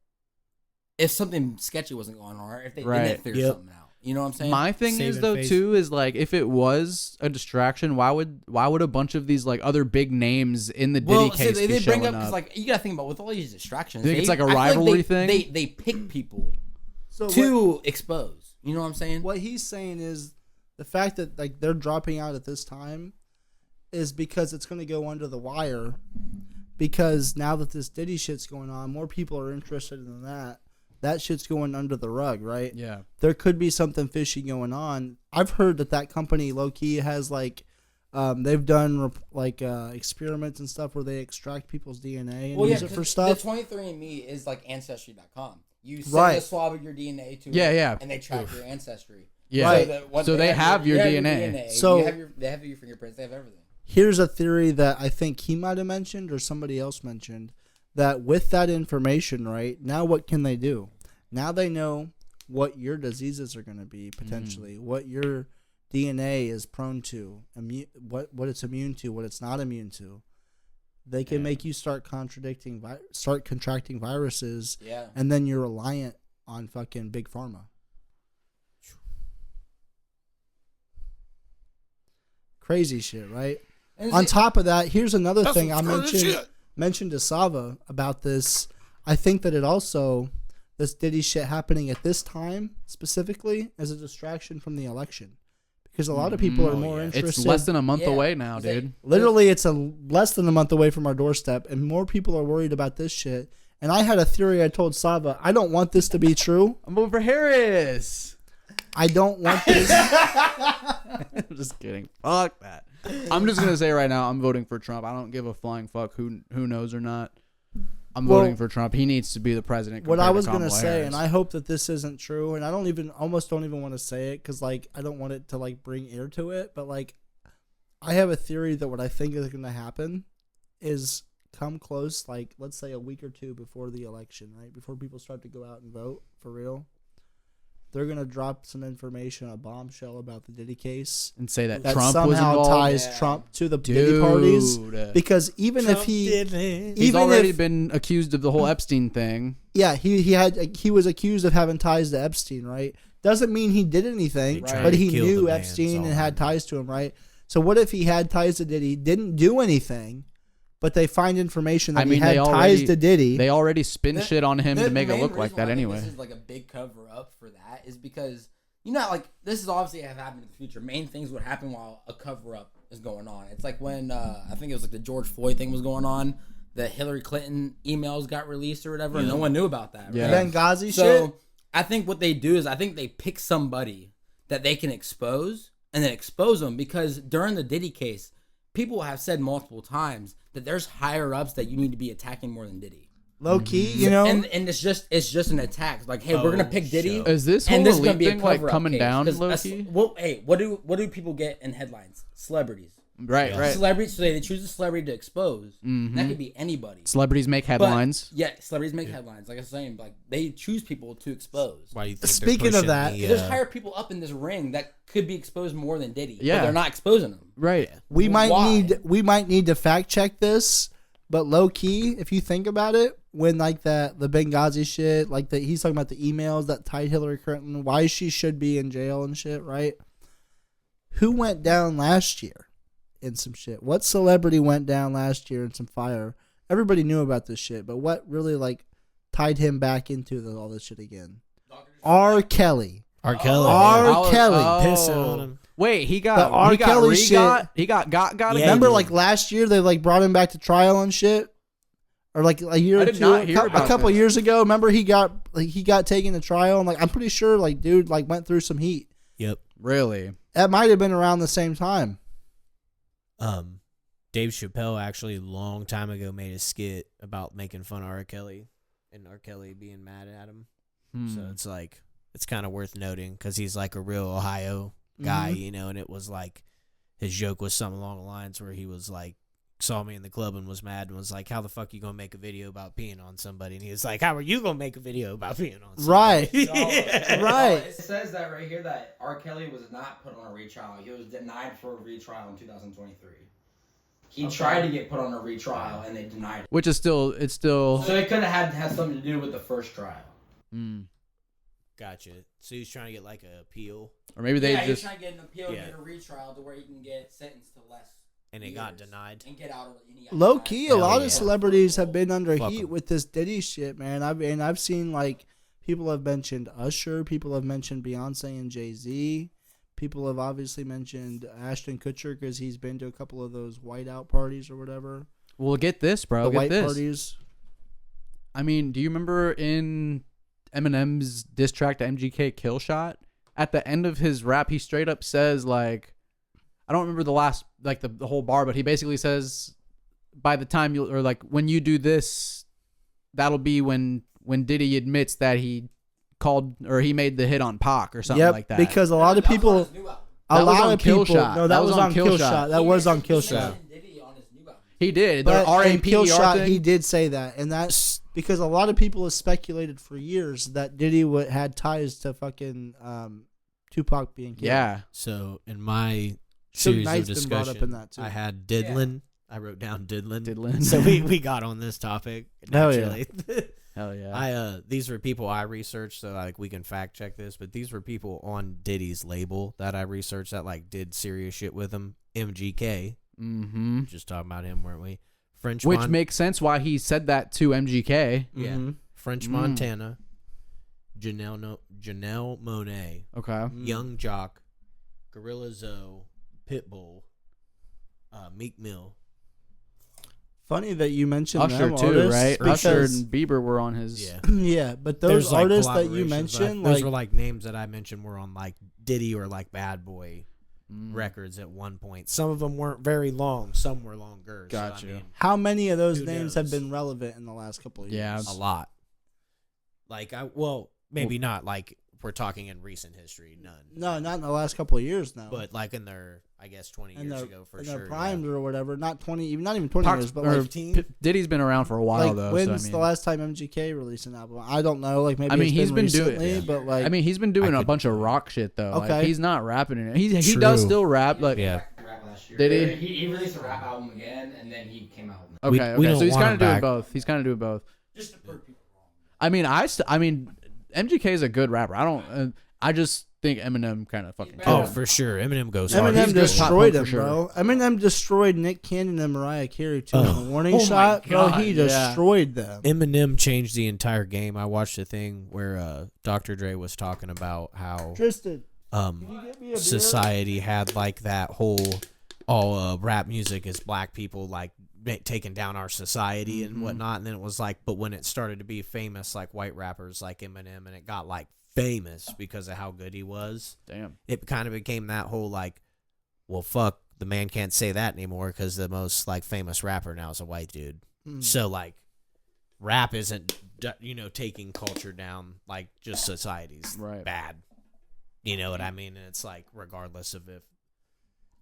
if something sketchy wasn't going on, or if they didn't figure something out? You know what I'm saying? My thing is though too is like if it was a distraction, why would a bunch of these like other big names in the Diddy case they be bring showing up? Because like you gotta think about with all these distractions. You think it's like a rivalry thing? They pick people to expose. You know what I'm saying? What he's saying is the fact that like they're dropping out at this time is because it's going to go under the wire. Because now that this Diddy shit's going on, more people are interested in that. That shit's going under the rug, right? Yeah. There could be something fishy going on. I've heard that company low-key has like, they've done like experiments and stuff where they extract people's DNA and use it for stuff. The 23andMe is like Ancestry.com. You send a swab of your DNA to it, and they track your ancestry. Yeah. So they have your DNA. So they have your fingerprints. They have everything. Here's a theory that I think he might have mentioned or somebody else mentioned. That with that information, right, now what can they do? Now they know what your diseases are going to be, potentially, what your DNA is prone to, what it's immune to, what it's not immune to. They can make you start contracting viruses, and then you're reliant on fucking Big Pharma. Crazy shit, right? On top of that, here's another thing I mentioned to Sava about this. I think that it also, this Diddy shit happening at this time specifically, is a distraction from the election, because a lot of people are more interested. It's less than a month away now, dude. Literally, it's less than a month away from our doorstep, and more people are worried about this shit. And I had a theory. I told Sava, I don't want this to be true. I'm voting for Harris. I don't want this. I'm just kidding. Fuck that. I'm just gonna say right now, I'm voting for Trump. I don't give a flying fuck who knows or not. I'm voting for Trump. He needs to be the president. What I was gonna say, and I hope that this isn't true, and I almost don't even want to say it because like I don't want it to like bring air to it, but like I have a theory that what I think is gonna happen is come close, like let's say a week or two before the election, right before people start to go out and vote for real. They're going to drop some information, a bombshell about the Diddy case. And say that Trump was involved. somehow ties Trump to the Diddy parties. Because even Trump if he... He's already been accused of the whole Epstein thing. Yeah, he was accused of having ties to Epstein, right? Doesn't mean he did anything, but he knew Epstein and had ties to him, right? So what if he had ties to Diddy, didn't do anything, but they find information that he had ties to Diddy? They already spin shit on him to make it look like that anyway. This is like a big cover up for that is because, you know, like this is obviously have happened in the future. Main things would happen while a cover up is going on. It's like when I think it was like the George Floyd thing was going on. The Hillary Clinton emails got released or whatever, and no one knew about that. Right? Benghazi shit? I think what they do is I think they pick somebody that they can expose and then expose them, because during the Diddy case, people have said multiple times that there's higher ups that you need to be attacking more than Diddy. Low key, you know. And it's just an attack. Like, hey, we're gonna pick Diddy. Is this and whole this is elite gonna be a thing like cover-up coming case. down 'Cause low key? Well, hey, what do people get in headlines? Celebrities. Right. Celebrities. So they choose a celebrity to expose. That could be anybody. Celebrities make But, headlines. yeah, celebrities make headlines. Like I was saying, like they choose people to expose. Why do you think Speaking of that, There's higher people up in this ring that could be exposed more than Diddy. Yeah. But they're not exposing them. Right. we might Why? need to fact check this, but low key, if you think about it, when like the Benghazi shit, like he's talking about the emails that tied Hillary Clinton, why she should be in jail and shit, right? Who went down last year in some shit? What celebrity went down last year in some fire? Everybody knew about this shit, but what really like tied him back into all this shit again? R. Kelly. R. Kelly. R. Kelly. Pissing on him. Wait, he The got R. he got Kelly re-got? shit. He got Yeah, again? Remember, like last year, they like brought him back to trial and shit, or like a year I or did two, not hear a about couple this. years ago. Remember, he got taken to trial, and like I'm pretty sure, like dude, like went through some heat. Yep. Really? That might have been around the same time. Dave Chappelle actually a long time ago made a skit about making fun of R. Kelly and R. Kelly being mad at him. So it's like, it's kind of worth noting because he's like a real Ohio guy, you know, and it was like, his joke was something along the lines where he was like, saw me in the club and was mad and was like, how the fuck you gonna make a video about peeing on somebody? And he was like, how are you gonna make a video about peeing on somebody? Right. Right. It says that right here that R. Kelly was not put on a retrial. He was denied for a retrial in 2023. He tried to get put on a retrial and they denied it. Which is still So it could have had something to do with the first trial. Gotcha. So he's trying to get like a appeal, or maybe they he's just trying to get an appeal and Yeah. get a retrial to where he can get sentenced to less. and it got denied. And get out of any Low key, a Hell lot yeah. of celebrities have been under Fuck heat 'em. with this Diddy shit, man. I've seen like people have mentioned Usher, people have mentioned Beyonce and Jay-Z. People have obviously mentioned Ashton Kutcher because he's been to a couple of those whiteout parties or whatever. well get this, bro. The Get white this. parties. I mean, do you remember in Eminem's diss track to MGK Kill Shot? At the end of his rap, he straight up says, like, I don't remember the last, like, the whole bar, but he basically says, by the time you, or like, when you do this, that'll be when Diddy admits that he called, or he made the hit on Pac or something like that. Because a lot of people, That was on Kill Shot. No, that was on Kill Shot. That was on Kill Shot. He did. But The in Kill RAPDR Shot, thing. he did say that, and that's because a lot of people have speculated for years that Diddy had ties to fucking Tupac being killed. Yeah. So in my Suge series Knight's of been brought discussion, up in that, too. I had Didlin. I wrote down Didlin. Didlin. So we got on this topic. Hell yeah. Naturally. Hell yeah. These were people I researched, so like we can fact check this, but these were people on Diddy's label that I researched that like did serious shit with him. MGK. Mm-hmm. Just talking about him, weren't we? French Which makes sense why he said that to MGK. yeah. Mhm. French Montana. Janelle Monáe. Okay. Young Jock. Gorilla Zoe. Pitbull. Meek Mill. Funny that you mentioned Usher them too, artists, right? because- Usher and Bieber were on his. Yeah. yeah, but those There's, like, artists that you collaborations. mentioned, Those like, were like names that I mentioned were on like Diddy or like Bad Boy records at one point. Some of them weren't very long. Some were longer. Gotcha. So, I mean, how many of those Who names have knows? been relevant in the last couple of years? Yeah. a lot. Like maybe not like we're talking in recent history, none. No, not in the last couple of years now. But like in their, I guess 20 in years their, ago for in sure. their primes yeah. or whatever, not 20, even not even 20 Pac's- years, but or like 15. Diddy's been around for a while like though. when's so, I mean, the last time MGK released an album? I don't know. Like maybe I mean, it's he's been doing- recently, yeah. but like I mean, he's been doing I a could- bunch of rock shit though. Like, Okay. he's not rapping in it. He does True. still rap. Like, Yeah. Rap last year. Did he? He released a rap album again, and then he came out with We- okay, we okay. don't So he's want kind him of doing back. both. He's kind of doing both. just to prove people wrong. I mean, MGK is a good rapper. I don't. I just think Eminem kind of fucking Oh, killed him. for sure. Eminem goes hard. Eminem He's good top destroyed punk him, for sure. bro. Eminem destroyed Nick Cannon and Mariah Carey too. Oh. In the warning Oh my shot, bro. God, He yeah. destroyed them. Eminem changed the entire game. I watched a thing where Dr. Dre was talking about how Tristan, can you get me a beer? society had like that whole all rap music is black people like taking down our society and whatnot, and then it was like, but when it started to be famous like white rappers like Eminem, and it got like famous because of how good he was. Damn. It kind of became that whole like, well, fuck, the man can't say that anymore because the most like famous rapper now is a white dude. So like, rap isn't taking culture down, like just society's bad. You know what I mean? And it's like regardless of if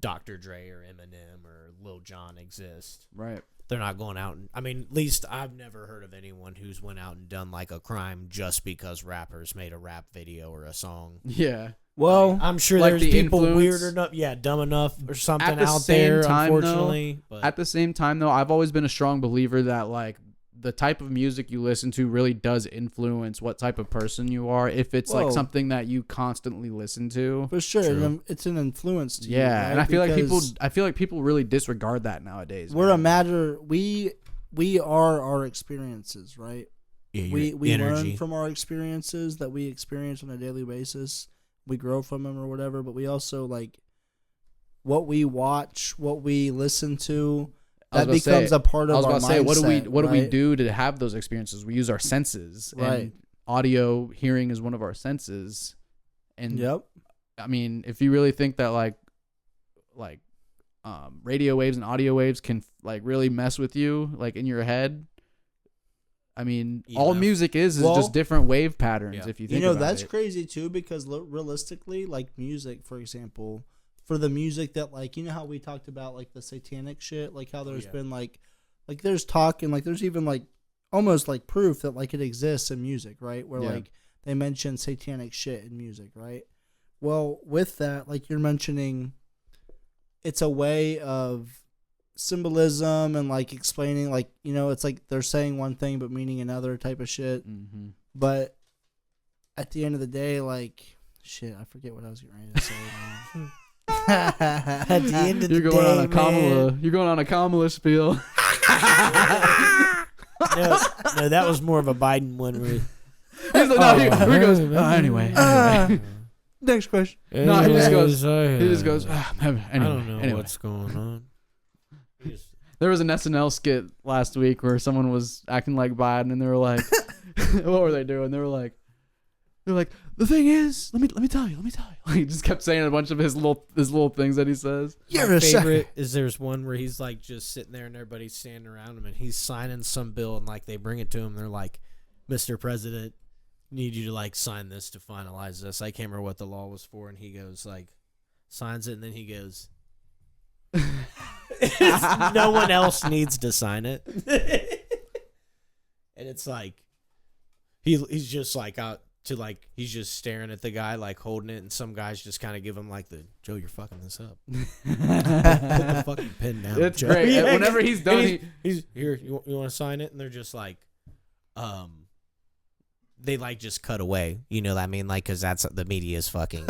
Dr. Dre or Eminem or Lil Jon exist, right? They're not going out and, I mean, at least I've never heard of anyone who's went out and done like a crime just because rappers made a rap video or a song. Yeah. Well, I'm sure like there's the people influence, weird enough, dumb enough or something at the out same there, time, unfortunately. Though, but at the same time, though, I've always been a strong believer that like the type of music you listen to really does influence what type of person you are. If it's like something that you constantly listen to, for sure, it's an influence to you. Yeah, right? and I feel like people really disregard that nowadays. We're a matter. We are our experiences, right? Yeah, we learn from our experiences that we experience on a daily basis. We grow from them or whatever, but we also like what we watch, what we listen to. That becomes a part of our mindset. I was going to say, what do we do to have those experiences? We use our senses, right? And audio, hearing is one of our senses. And I mean, if you really think that like radio waves and audio waves can like really mess with you, like in your head. I mean, all music is just different wave patterns. Yeah. If you think about that's it. crazy too, because realistically, like music, for example. For the music that, like, you know how we talked about, like, the satanic shit? Like, how there's been, like, there's talk and, like, there's even, like, almost, like, proof that, like, it exists in music, right? Where, like, they mention satanic shit in music, right? Well, with that, like, you're mentioning, it's a way of symbolism and, like, explaining, like, it's like they're saying one thing but meaning another type of shit. Mm-hmm. But at the end of the day, like, shit, I forget what I was getting ready to say, man. At the end of you're the going day, on a Kamala. You're going on a Kamala spiel. no, that was more of a Biden one. Where he goes. Anyway. Next question. No, he just goes. Anyway, I don't know what's going on. There was an SNL skit last week where someone was acting like Biden, and they were like, "What were they doing?" They were like, the thing is, let me tell you. He just kept saying a bunch of his little things that he says. My favorite is there's one where he's like just sitting there and everybody's standing around him and he's signing some bill and like they bring it to him. They're like, "Mr. President, need you to like sign this to finalize this." I can't remember what the law was for, and he goes like, signs it, and then he goes, "No one else needs to sign it." And it's like he's just like out. To like, he's just staring at the guy, like holding it, and some guys just kind of give him like the, "Joe, you're fucking this up." Put the fucking pen down. It's Joe. great. Whenever he's done, he's here. You want to sign it? And they're just like, they like just cut away. You know what I mean? Like, because that's the media is fucking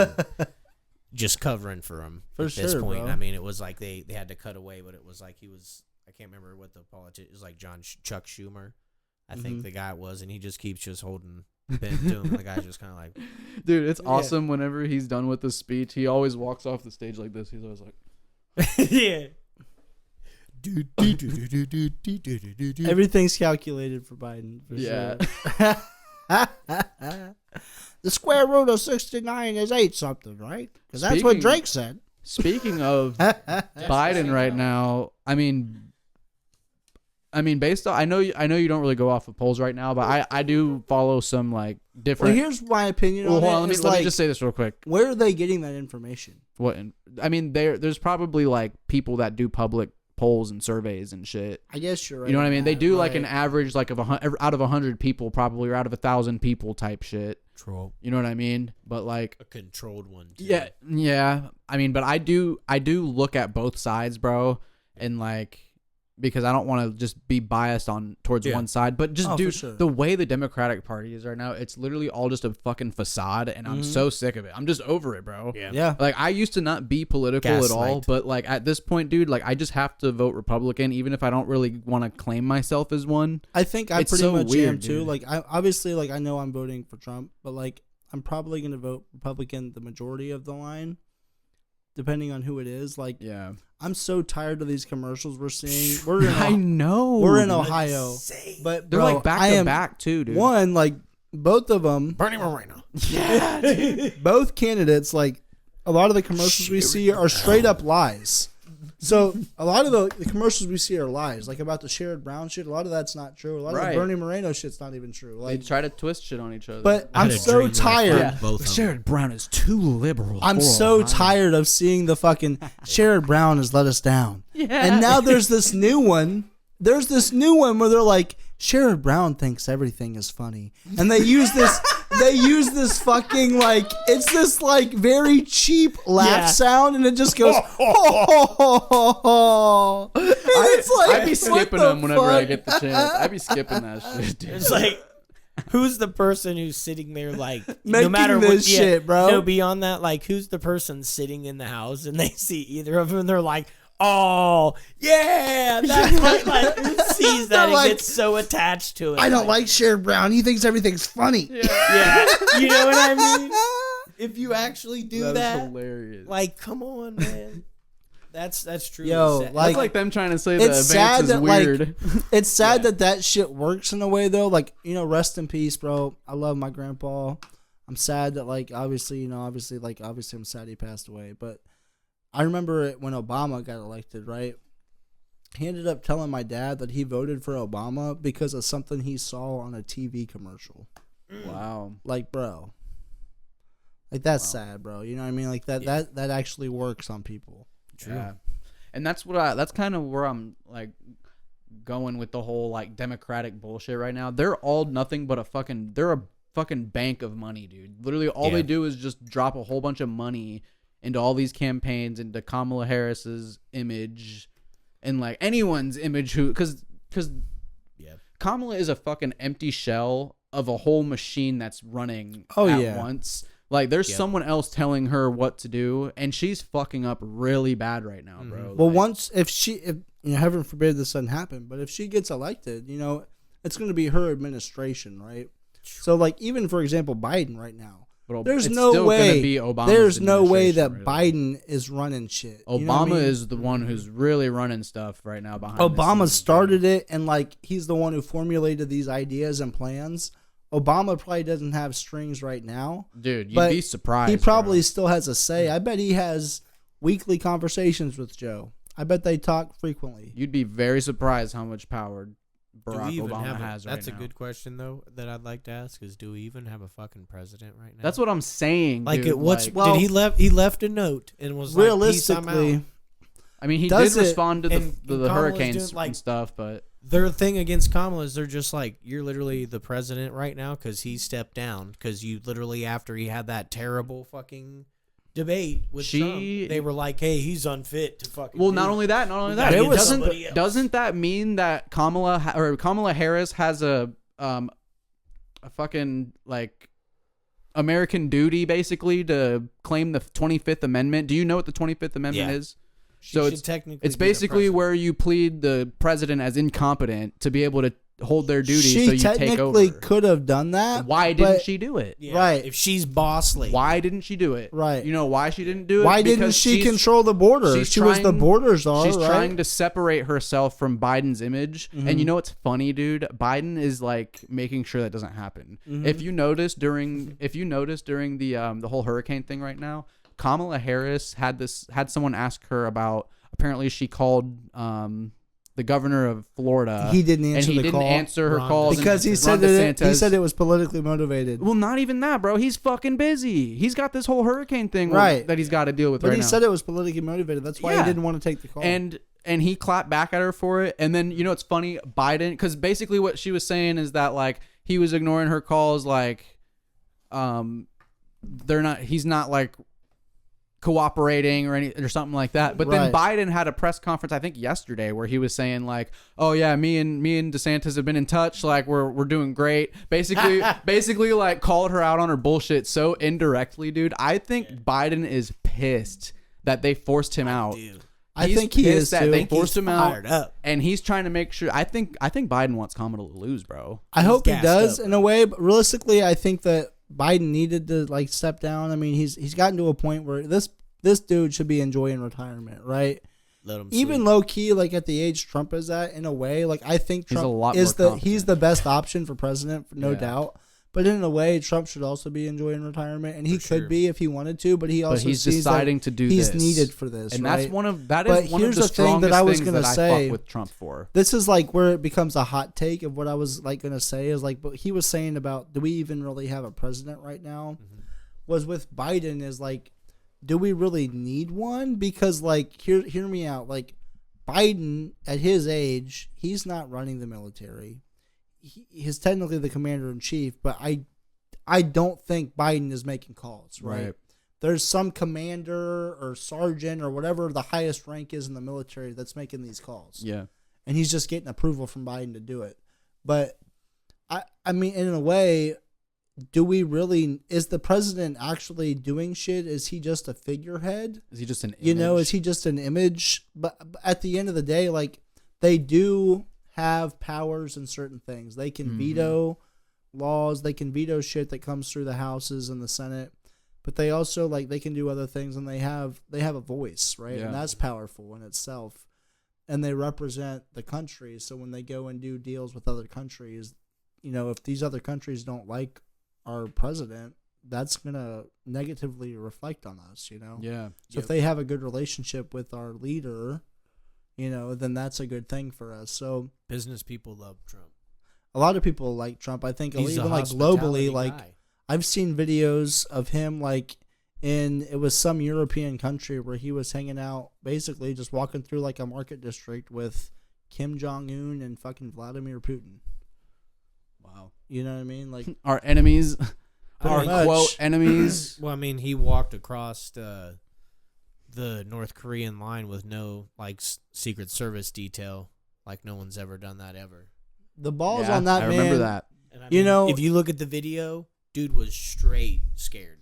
just covering for him at this point. Bro. I mean, it was like they had to cut away, but it was like I can't remember what the politician, it was like Chuck Schumer, I think the guy was, and he just keeps just holding pen to him. The guy's just kind of like, dude, it's awesome. Whenever he's done with the speech, he always walks off the stage like this. He's always like, yeah. Everything's calculated for Biden. For sure. The square root of 69 is 8 something, right? Because that's what Drake said. Speaking of Biden right now, I mean, based on I know you don't really go off of polls right now, but I do follow some like different. Well, here's my opinion on it. Let me just say this real quick. Where are they getting that information? I mean, there's probably like people that do public polls and surveys and shit. I guess you're right. You know what I mean? They do like an average like out of 100 people probably, or out of 1,000 people type shit. True. You know what I mean? But like a controlled one too. Yeah. I mean, but I do look at both sides, bro, and like, because I don't want to just be biased towards one side, but just the way the Democratic Party is right now, it's literally all just a fucking facade, and I'm so sick of it. I'm just over it, bro. Yeah. Like, I used to not be political at all, but like at this point, dude, like I just have to vote Republican, even if I don't really want to claim myself as one. I think I pretty much am too. Like, I obviously, like, I know I'm voting for Trump, but like I'm probably gonna vote Republican the majority of the line, depending on who it is. Like, I'm so tired of these commercials we're seeing. I know. We're in Ohio, but they're bro, like back to back too, dude. One, like, both of them, Bernie Moreno. both candidates, like a lot of the commercials we see are straight up lies. So a lot of the commercials we see are lies, like about the Sherrod Brown shit. A lot of that's not true. A lot of the Bernie Moreno shit's not even true. They try to twist shit on each other. But I'm so tired. Sherrod Brown is too liberal. I'm so tired of seeing the fucking Sherrod Brown has let us down. And now there's this new one. There's this new one where they're like, Sherrod Brown thinks everything is funny, and they use this. They use this fucking like it's this like very cheap laugh sound, and it just goes. It's like I'd be skipping them whenever I get the chance. I'd be skipping that shit, dude. It's like, who's the person who's sitting there like Making no matter this what shit, bro? No, beyond that, like who's the person sitting in the house and they see either of them and they're like, oh yeah, that's right. Like who sees that and like, gets so attached to it? I don't like Sherrod Brown. He thinks everything's funny. Yeah, you know what I mean? If you actually do That is that, hilarious. like, come on, man. That's true. Yo, That's like them trying to say the it's sad advance is that weird. like it's sad that shit works in a way though. Like, you know, rest in peace, bro. I love my grandpa. I'm sad that like obviously I'm sad he passed away. But I remember it when Obama got elected, right? He ended up telling my dad that he voted for Obama because of something he saw on a TV commercial. Wow. Like, bro. Like that's sad, bro. You know what I mean? Like that actually works on people. True. Yeah. And that's kind of where I'm like going with the whole like Democratic bullshit right now. They're all nothing but a fucking bank of money, dude. Literally all they do is just drop a whole bunch of money into all these campaigns, into Kamala Harris's image and like anyone's image because Kamala is a fucking empty shell of a whole machine that's running at once. Like, there's someone else telling her what to do, and she's fucking up really bad right now, bro. Well, if you know, heaven forbid this doesn't happen, but if she gets elected, you know, it's going to be her administration, right? So, like, even for example, Biden right now, there's no way that Biden is running shit. Obama is the one who's really running stuff right now behind. Obama started it, and like he's the one who formulated these ideas and plans. Obama probably doesn't have strings right now. Dude, you'd be surprised. He probably still has a say. I bet he has weekly conversations with Joe. I bet they talk frequently. You'd be very surprised how much power Barack Obama has right now. That's a good question, though, that I'd like to ask is, do we even have a fucking president right now? That's what I'm saying, like, dude. Did he left a note and was realistically, like, I mean, he did respond to the hurricanes and stuff, but their thing against Kamala is they're just like, you're literally the president right now because he stepped down. Because you literally, after he had that terrible fucking debate with Trump, they were like, hey, he's unfit to fucking not only that. Doesn't that mean that Kamala Harris has a fucking like American duty basically to claim the 25th Amendment? Do you know what the 25th Amendment is? So it's basically where you plead the president as incompetent to be able to hold their duty. She so you take over. technically could have done that. Why didn't she do it? Yeah, right. If she's bossly. Why didn't she do it? Right. You know why she didn't do it? Why didn't she control the border? She was the border czar. She's trying to separate herself from Biden's image. Mm-hmm. And you know what's funny, dude? Biden is like making sure that doesn't happen. Mm-hmm. If you notice during the whole hurricane thing right now, Kamala Harris had someone ask her about, apparently she called the governor of Florida. He didn't answer and he didn't answer her calls because he said it was politically motivated. Well, not even that, bro. He's fucking busy. He's got this whole hurricane thing that he's got to deal with but right now. But he said it was politically motivated. That's why he didn't want to take the call. And he clapped back at her for it. And then, you know, it's funny, Biden, because basically what she was saying is that like he was ignoring her calls, like he's not like cooperating or something like that. But then Biden had a press conference, I think yesterday, where he was saying like, oh yeah, me and DeSantis have been in touch, like we're doing great. Basically like called her out on her bullshit so indirectly, dude. I think Biden is pissed that they forced him out. I think he is too. They forced him out, and he's trying to make sure. I think Biden wants Kamala to lose, bro. I hope he does in a way, but realistically, I think that Biden needed to like step down. I mean, he's gotten to a point where this dude should be enjoying retirement, right? Let him even sleep. Low key, like at the age Trump is at, in a way, like I think Trump he's the best option for president, no doubt. But in a way, Trump should also be enjoying retirement, and he For could sure. be if he wanted to. But he also But he's sees deciding that to do he's this. needed for this, And right? that's one of the here's the thing strongest that I was things gonna that I say. fuck with Trump for. This is like where it becomes a hot take of what I was like gonna say is like, but he was saying about, do we even really have a president right now? Was with Biden is like, do we really need one? Because like, hear me out. Like, Biden at his age, he's not running the military. He's technically the commander in chief, but I don't think Biden is making calls, right? There's some commander or sergeant or whatever the highest rank is in the military that's making these calls. Yeah. And he's just getting approval from Biden to do it. But I mean, in a way, do we really, is the president actually doing shit? Is he just a figurehead? Is he just an image? You know, is he just an image? But at the end of the day, like, they do have powers in certain things. They can veto laws. They can veto shit that comes through the houses and the Senate. But they also, like, they can do other things, and they have a voice, right? Yeah. And that's powerful in itself. And they represent the country. So when they go and do deals with other countries, you know, if these other countries don't like our president, that's going to negatively reflect on us, you know? Yeah. So if they have a good relationship with our leader, you know, then that's a good thing for us. So Business people love Trump. a lot of people like Trump. I think He's even a like hospitality globally, like guy. I've seen videos of him like it was some European country where he was hanging out, basically just walking through like a market district with Kim Jong-un and fucking Vladimir Putin. Wow. You know what I mean? Like, Our enemies, our Pretty much. quote enemies. Well, I mean, he walked across the North Korean line with no like Secret Service detail. Like no one's ever done that ever. the balls Yeah, on that I man. remember that. And I You mean, know- if you look at the video, dude was straight scared.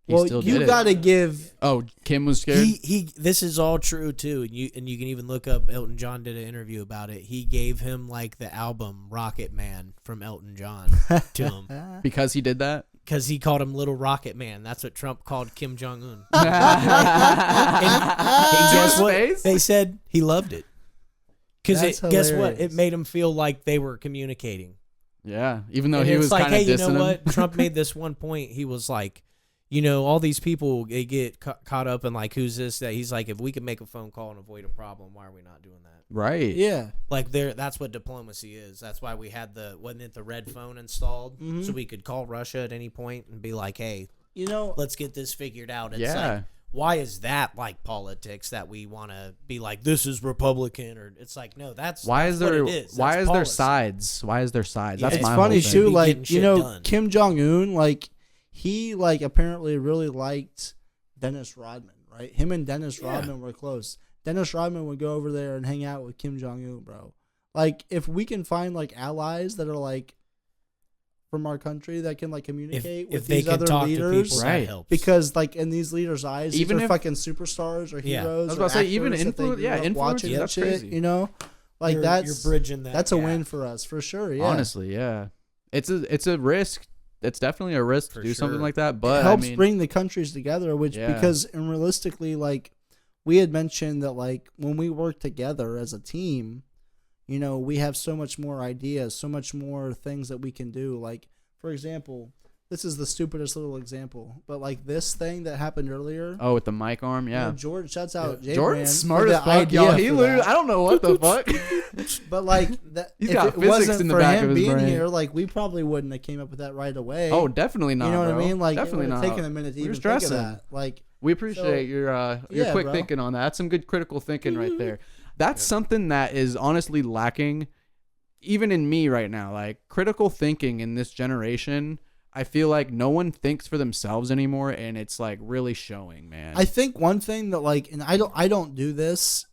He Well, still you did it. got to give. Oh, Kim was scared. He this is all true too, and you can even look up Elton John did an interview about it. He gave him like the album Rocket Man from Elton John to him Because he did that. because he called him Little Rocket Man. That's what Trump called Kim Jong Un. To guess his what? face? They said he loved it because That's guess what? It hilarious. made him feel like they were communicating. Yeah, even though And he it's was like, kind of hey, you dissing know him. what? Trump made this one point. He was like, you know, all these people they get caught up in like, who's this? That he's like, if we can make a phone call and avoid a problem, why are we not doing that? Right. Yeah. Like that's what diplomacy is. That's why we had wasn't it the red phone installed so we could call Russia at any point and be like, hey, You know, let's get this figured out. It's Yeah. like, why is that like politics that we want to be like this is Republican or it's like no that's Why that's is there? what it is. Why That's is there policy. sides? Why is there sides? Yeah, That's it's my funny whole thing. too. Be Like, getting you shit know, done. Kim Jong Un, like he like apparently really liked Dennis Rodman, right? Him and Dennis Rodman were close. Dennis Rodman would go over there and hang out with Kim Jong Un, bro. Like, if we can find like allies that are like from our country that can like communicate if with they these can other talk leaders, to people, Right. that helps. because like in these leaders' eyes, Even these are if- fucking superstars or Yeah. heroes. I was or about to say, even actors that they influ- grew yeah, up influencers, watching that's shit, crazy. you know, like you're that's bridging that. that's a gap. win for us for sure. Yeah, Honestly, yeah. It's a risk. It's definitely a risk For to do something sure. like that. it But helps I mean, bring the countries together, which Yeah. because and realistically, like we had mentioned that like when we work together as a team, you know, we have so much more ideas, so much more things that we can do. Like, for example, this is the stupidest little example, but like this thing that happened earlier. oh, with the mic arm, you yeah. know, Jordan shouts out. Jay Jordan's Brand smart for as the fuck, idea y'all. He for literally, that. I don't know what the fuck. But like that, He's if got it physics wasn't in the for back him of his being brain. here, like we probably wouldn't have came up with that right away. Oh, definitely not. you know what bro. I mean? Like definitely it would not. have taken a minute to We were even think of stressing. that. Like, We appreciate So, your yeah, quick bro. thinking on that. That's some good critical thinking right there. That's something that is honestly lacking, even in me right now. Like critical thinking in this generation, I feel like no one thinks for themselves anymore, and it's like really showing, man. I think one thing that like, and I don't do this,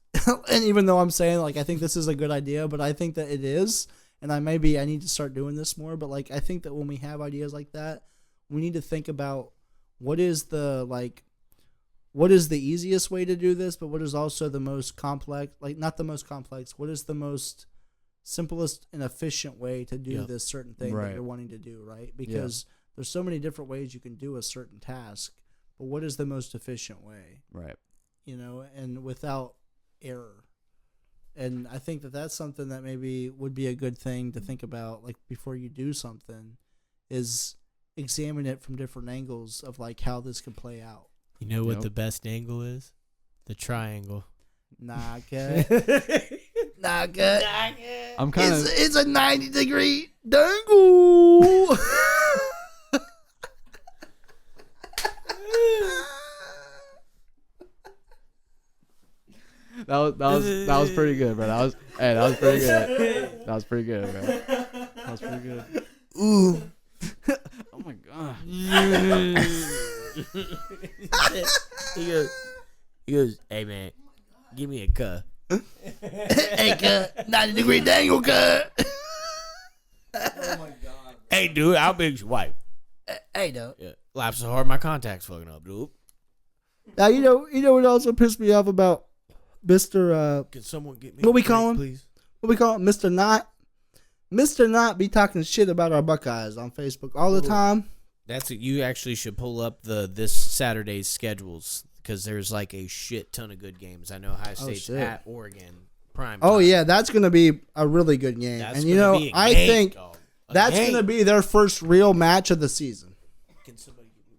and even though I'm saying like I think this is a good idea, but I think that it is, and I need to start doing this more. But like I think that when we have ideas like that, we need to think about what is the easiest way to do this, but what is also the most complex, like not the most complex, what is the most simplest and efficient way to do Yep. this certain thing Right. that you're wanting to do, right? Because there's so many different ways you can do a certain task, but what is the most efficient way, right. you know, and without error? And I think that that's something that maybe would be a good thing to think about, like before you do something, is examine it from different angles of like how this could play out. You know what the best angle is? The triangle. Nah, good. Nah, good. I'm kind of. It's a 90-degree dangle. That was pretty good, bro. That was pretty good. That was pretty good, bro. That was pretty good. Ooh. Oh my god. He goes, hey man, give me a cuh. Hey, cut. 90-degree dangle, cut. Oh my god. Hey dude, how big's your wife? Hey, no. Yeah. Laugh so hard my contacts fucking up, dude. Now you know what also pissed me off about Mr. Can someone get me What a we drink, call him? please? What we call it, Mr. Knott. Mr. Knott be talking shit about our Buckeyes on Facebook all the time. That's it. You actually should pull up this Saturday's schedules because there's like a shit ton of good games. I know Ohio State's shit. at Oregon prime. Oh time. yeah, that's gonna be a really good game. That's And you gonna know, be a I game, think dog. A that's game. gonna be their first real match of the season. Can somebody give me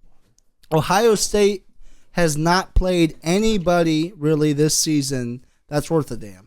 water? Ohio State has not played anybody really this season that's worth a damn.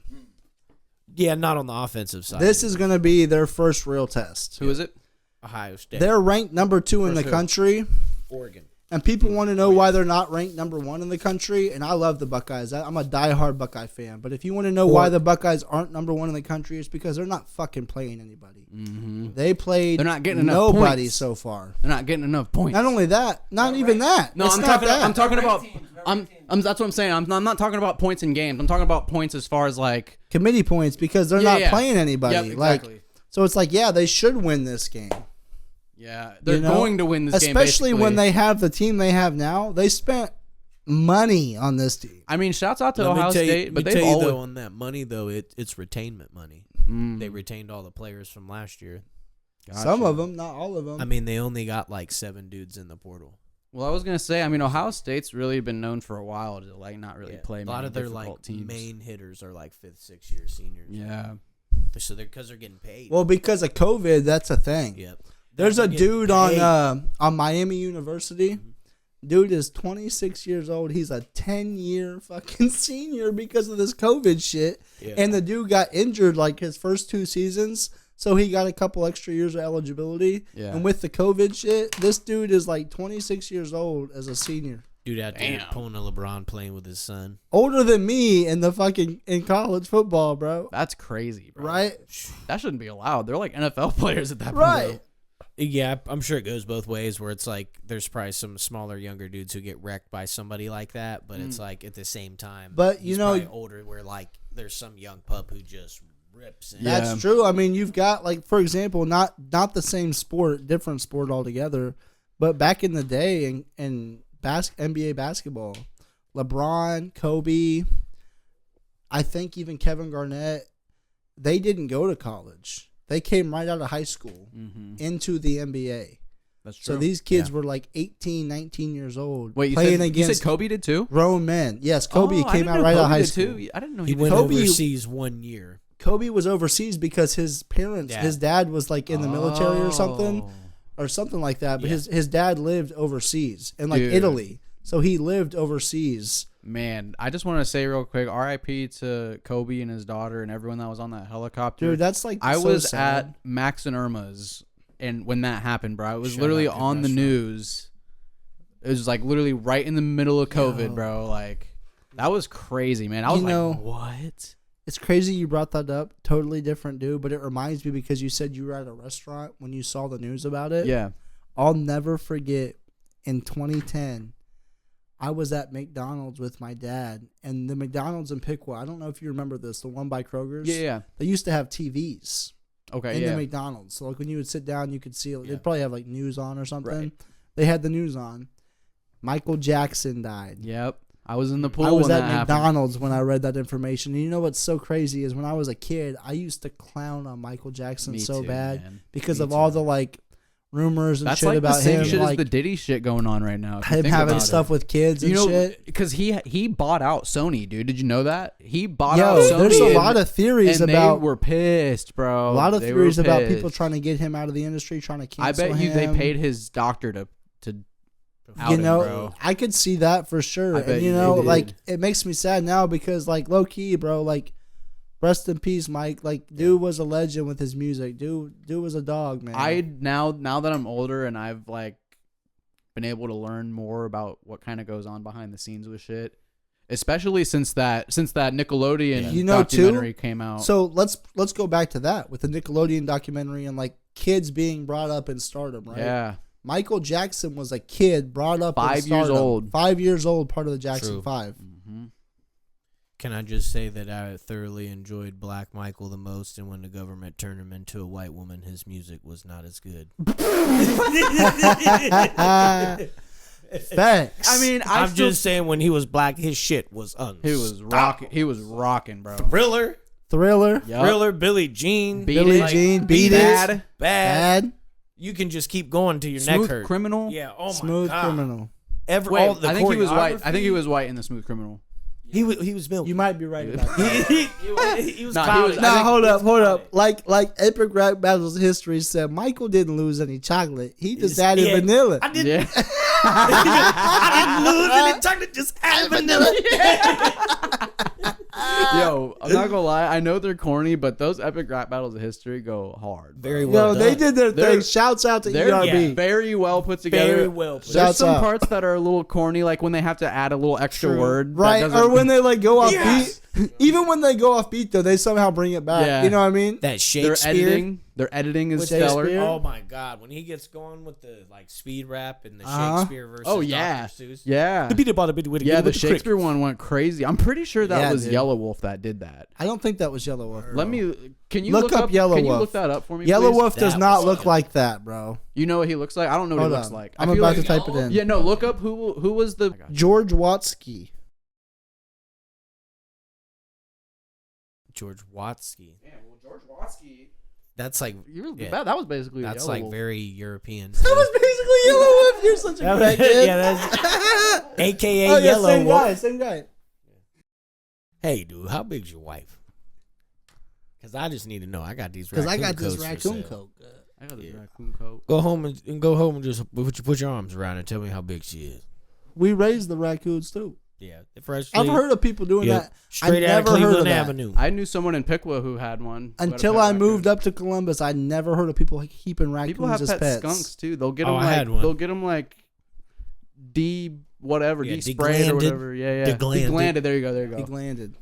Yeah, not on the offensive side. This is going to be their first real test. Who is it? Ohio State. They're ranked number 2 in the First who? country, Oregon. and people want to know why they're not ranked number 1 in the country. And I love the Buckeyes. I'm a diehard Buckeye fan. But if you want to know why the Buckeyes aren't number 1 in the country, it's because they're not fucking playing anybody. Mm-hmm. They played They're not getting enough nobody points. so far. They're not getting enough points. Not only that, not even that. No, It's I'm not talking. that. I'm talking about. Teams, That's what I'm saying. I'm not talking about points in games. I'm talking about points as far as like. committee points because they're Yeah, not yeah. playing anybody. Yep, exactly. Like, so it's like, yeah, they should win this game. Yeah, they're You know? going to win this game. Especially when basically. they have the team they have now. They spent money on this team. I mean, shouts out to Let me Ohio tell you- State, but let me they've tell you, always. though, on that money though, it's retainment money. They retained all the players from last year. Some of them, not all of them. I mean, they only got like 7 dudes in the portal. Well, I was gonna say, I mean, Ohio State's really been known for a while to like not really play a many lot of their difficult like teams. main hitters are like 5th, 6th year seniors. Yeah, So they're because they're getting paid. well, because of COVID, that's a thing. Yep. There's a They're getting dude paid. on Miami University. Dude is 26 years old. He's a 10-year fucking senior because of this COVID shit. Yeah. And the dude got injured like his first 2 seasons. So he got a couple extra years of eligibility. Yeah. And with the COVID shit, this dude is like 26 years old as a senior. Dude out there Damn. pulling a LeBron playing with his son. Older than me in the fucking in college football, bro. that's crazy, bro. Right? That shouldn't be allowed. They're like NFL players at that point. Right. Yeah, I'm sure it goes both ways where it's like there's probably some smaller, younger dudes who get wrecked by somebody like that, but it's like at the same time. But, he's you know- probably older where like there's some young pup who just rips in. Yeah. That's true. I mean, you've got like, for example, not the same sport, different sport altogether, but back in the day in NBA basketball, LeBron, Kobe, I think even Kevin Garnett, they didn't go to college. They came right out of high school into the NBA. That's true. So these kids were like 18, 19 years old. Wait, playing you against said Kobe did too? grown men. Yes, Kobe Oh, I came didn't out know right out of Kobe high did school. too. I didn't know He he went did. Kobe- overseas 1 year. Kobe was overseas because his parents, Yeah. his dad was like in the military or something. Oh. Or something like that. But Yeah. his dad lived overseas in like Dude. Italy. So he lived overseas. Man, I just want to say real quick, R.I.P. to Kobe and his daughter and everyone that was on that helicopter. Dude, that's like I so was sad. at Max and Irma's, and when that happened, bro, it was Shout literally out, good on the restaurant. news. It was like literally right in the middle of COVID, Yo. bro. Like that was crazy, man. I was You like, know- what? It's crazy you brought that up. Totally different dude, but it reminds me because you said you were at a restaurant when you saw the news about it. Yeah. I'll never forget in 2010, I was at McDonald's with my dad, and the McDonald's in Piqua, I don't know if you remember this, the one by Kroger's. Yeah. They used to have TVs Okay. in Yeah. the McDonald's. So like when you would sit down, you could see it. Yeah. They'd probably have like news on or something. Right. They had the news on. Michael Jackson died. Yep. I was in the pool I was when at that happened. McDonald's when I read that information. And you know what's so crazy is when I was a kid, I used to clown on Michael Jackson Me so too, bad man. because Me of all too. the like rumors and That's shit like about the same him, shit like as the Diddy shit going on right now. if you him think having about stuff it. with kids and shit. Because he bought out Sony, dude. Did you know that? He bought Yo, out Sony. there's a and- lot of theories and about they were pissed, bro. a lot of They theories were about people pissed. trying to get him out of the industry, trying to cancel I bet you him. they paid his doctor to out You him, know, bro. I could see that for sure. I bet And you you know, they did. like it makes me sad now because like low key, bro, like rest in peace, Mike. Like dude was a legend with his music. Dude was a dog, man. I now that I'm older and I've like been able to learn more about what kind of goes on behind the scenes with shit, especially since that Nickelodeon You know, too, documentary came out. So let's go back to that with the Nickelodeon documentary and like kids being brought up in stardom, right? Yeah, Michael Jackson was a kid brought up in 5 years stardom. old. 5 years old, part of the Jackson True. 5. hmm Can I just say that I thoroughly enjoyed Black Michael the most, and when the government turned him into a white woman, his music was not as good. Facts. I mean, I'm just saying, when he was black, his shit was he was rocking. He was rocking, bro. Thriller, Thriller, Yup. Thriller, Billie Jean, Beat Billie It. Jean, Beat Bad. It, bad. Bad, You can just keep going till your neck Smooth hurt. Criminal. Yeah. Oh my Smooth god. Criminal. Wait, All the I think he was white. I think he choreography. was white in the Smooth Criminal. He was milk. You might be right about that. he was Nah, he clouded. was- I Nah, think- hold up. Like Epic Rap Battles history said, Michael didn't lose any chocolate. He just added Yeah. vanilla. I didn't. Yeah. I didn't lose any chocolate. Just add vanilla. Yo, I'm not gonna lie. I know they're corny, but those epic rap battles of history go hard. bro. Very well Yo, they done. did their They're- thing. Shouts out to They're ERB. very well put together. Very well. There's Shouts some out. parts that are a little corny, like when they have to add a little extra True. word. that Right, doesn't- or when they like go off Yes. beat. Even when they go off beat, though, they somehow bring it back. Yeah. You know what I mean? That their Shakespeare. editing is With stellar. Shakespeare. Oh my god, when he gets going with the like speed rap and the Uh-huh. Shakespeare versus Oh yeah, Dr. Seuss. yeah, The beat about a bit with yeah. with The crick. Shakespeare one went crazy. I'm pretty sure that Yeah, was dude. Yellow Wolf that did that. I don't think that was Yellow Wolf. Let me. Can you Look look up Yellow Can you Wolf. look that up for me? Yellow please? Wolf does That not was look it. like that, bro. You know what he looks like? I don't know what Hold he on. looks like. I'm I feel about like, to type it in. Yeah, no. Look up who was the George Watsky. George Watsky. Yeah, well, George Watsky. That's like That was basically that's Yellow like Wolf. very European. That was basically Yellow Wolf. You're such a great kid. Yeah, that's AKA Oh, yeah, Yellow same Wolf. guy, same guy. Hey, dude, how big's your wife? Because I just need to know. I got these. Because I got this coats for raccoon sale. coat. I got this Yeah. raccoon coat. Go home and just put your arms around and tell me how big she is. We raised the raccoons too. Yeah, fresh. I've heard of people doing Yeah, that. straight I out of never heard of Cleveland that. Avenue. I knew someone in Piqua who had one. who had a Until pet I moved raccoon. up to Columbus, I never heard of people keeping raccoons People have as pet pets. skunks too. They'll get Oh, them I had one. they'll get them like whatever, Yeah, sprayed or deglanded. whatever. Yeah, yeah. Deglanded. Deglanded. There you go. There you He go. landed.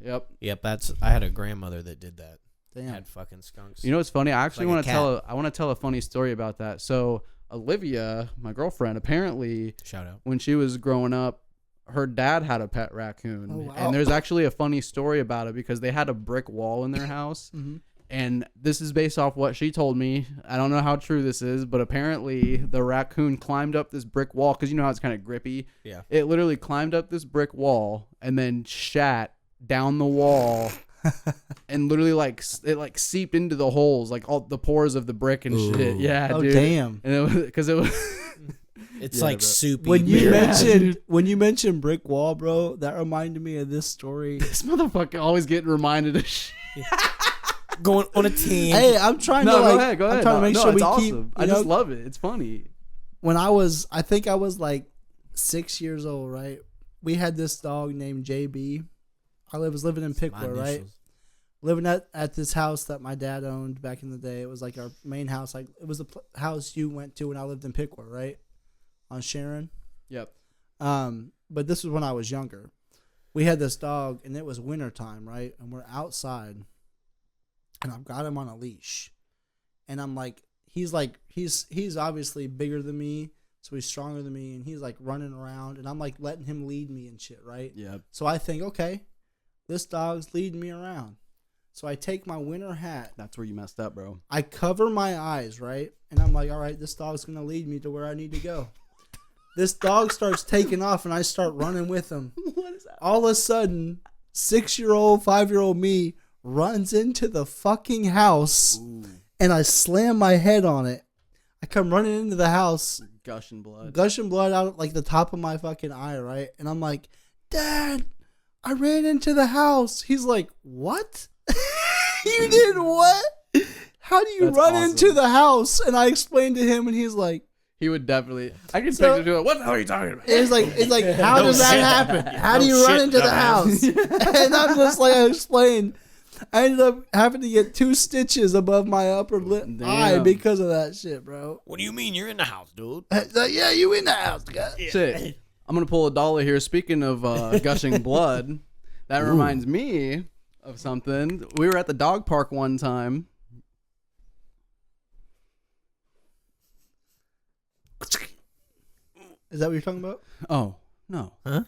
Yep. Yep, I had a grandmother that did that. Damn. Had fucking skunks. You know what's funny? I actually like a want to tell a funny story about that. So Olivia, my girlfriend, apparently Shout out. when she was growing up, her dad had a pet raccoon. Oh, wow. And there's actually a funny story about it because they had a brick wall in their house. Mhm. And this is based off what she told me. I don't know how true this is, but apparently the raccoon climbed up this brick wall because you know how it's kind of grippy. Yeah. It literally climbed up this brick wall and then shat down the wall and literally it seeped into the holes, like all the pores of the brick and shit. Ooh. Yeah, Oh dude. damn. And it was because it was It's Yeah, like bro. soupy. When you beer. mentioned brick wall, bro, that reminded me of this story. this motherfucker always getting reminded of shit. going on a team. Hey, I'm trying to No, like, go ahead, go ahead. I'm trying to make No, sure it's we awesome. keep. I just love it. It's funny. When I think I was like 6 years old, right? We had this dog named JB. I was living in My Piqua, right? initials. Living at this house that my dad owned back in the day. It was like our main house. Like it was the house you went to when I lived in Piqua, right? On Sharon. Yep. But this was when I was younger. We had this dog, and it was wintertime, right? And we're outside, and I've got him on a leash, and I'm like, he's obviously bigger than me, so he's stronger than me, and he's like running around, and I'm like letting him lead me and shit, right? Yep. So I think, okay, this dog's leading me around. So I take my winter hat, That's where you messed up, bro. I cover my eyes, right? And I'm like, all right, this dog's going to lead me to where I need to go. This dog starts taking off, and I start running with him. What is that? All of a sudden, 6-year-old, 5-year-old me runs into the fucking house, and I slam my head on it. I come running into the house, Gushing blood. gushing blood out like the top of my fucking eye, right? And I'm like, Dad, I ran into the house. He's like, what? You did what? How do you That's run awesome. into the house? And I explained to him, and he's like, He would definitely. I can So- picture doing. What the hell are you talking about? it's like, how No does that shit. happen? How No do you run shit, into the dumbass. house? And I'm just like, I explained. I ended up having to get 2 stitches above my upper lip eye Damn. because of that shit, bro. What do you mean you're in the house, dude? It's like, yeah, you in the house, guy. Shit. I'm gonna pull a dollar here. Speaking of gushing blood, that reminds me of something. We were at the dog park one time. Is that what you're talking about? Oh no. Huh?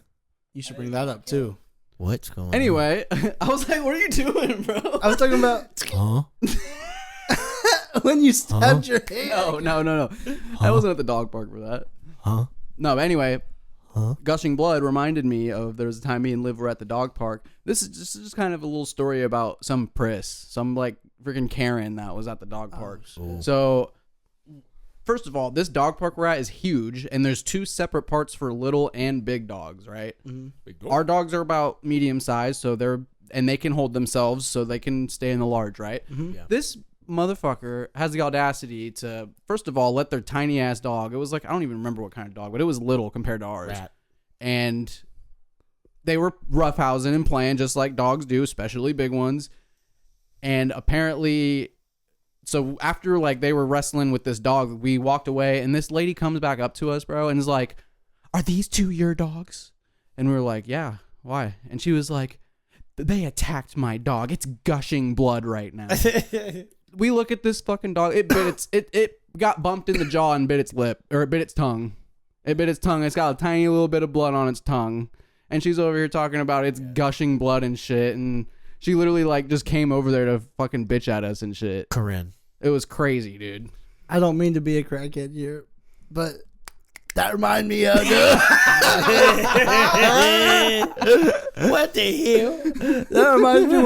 You should bring that up too. What's going on? Anyway, I was like, "What are you doing, bro?" I was talking about Huh? when you stabbed your hand. No. I wasn't at the dog park for that. Huh? No, but anyway, Huh? gushing blood reminded me of there was a time me and Liv were at the dog park. This is just kind of a little story about some priss, some like freaking Karen that was at the dog park. Ooh. So, first of all, this dog park we're at is huge, and there's 2 separate parts for little and big dogs, right? Our dogs are about medium size, so they can hold themselves, so they can stay in the large, right? Yeah. This motherfucker has the audacity to, first of all, let their tiny ass dog. It was like, I don't even remember what kind of dog, but it was little compared to ours. Rat. And they were roughhousing and playing just like dogs do, especially big ones. And apparently, so after like they were wrestling with this dog, we walked away, and this lady comes back up to us, bro, and is like, "Are these 2 your dogs?" And we were like, "Yeah, why?" And she was like, "They attacked my dog. It's gushing blood right now." We look at this fucking dog. It bit it got bumped in the jaw and bit its lip, or it bit its tongue. It bit its tongue. It's got a tiny little bit of blood on its tongue, and she's over here talking about it's gushing blood and shit. And she literally like just came over there to fucking bitch at us and shit. Corinne. It was crazy, dude. I don't mean to be a crackhead here, but that reminded me of What the hell? that reminds me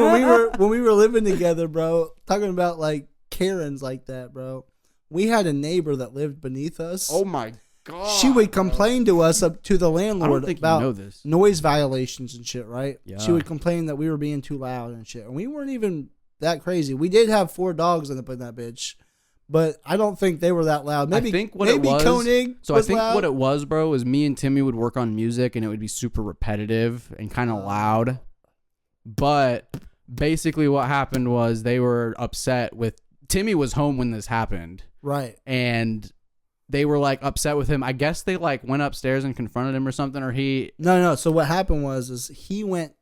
when we were living together, bro. Talking about like Karens like that, bro. We had a neighbor that lived beneath us. Oh my god. She would complain to us up to the I landlord don't think about you know this. noise violations and shit, right? Yeah. She would complain that we were being too loud and shit. And we weren't even that crazy. We did have 4 dogs in that bitch, but I don't think they were that loud. Maybe I think what maybe it was. Koenig So was I think loud. what it was, bro, is me and Timmy would work on music, and it would be super repetitive and kind of loud. But basically, what happened was they were upset with Timmy was home when this happened, Right. and they were like upset with him. I guess they like went upstairs and confronted him or something, or he. No. So what happened was he went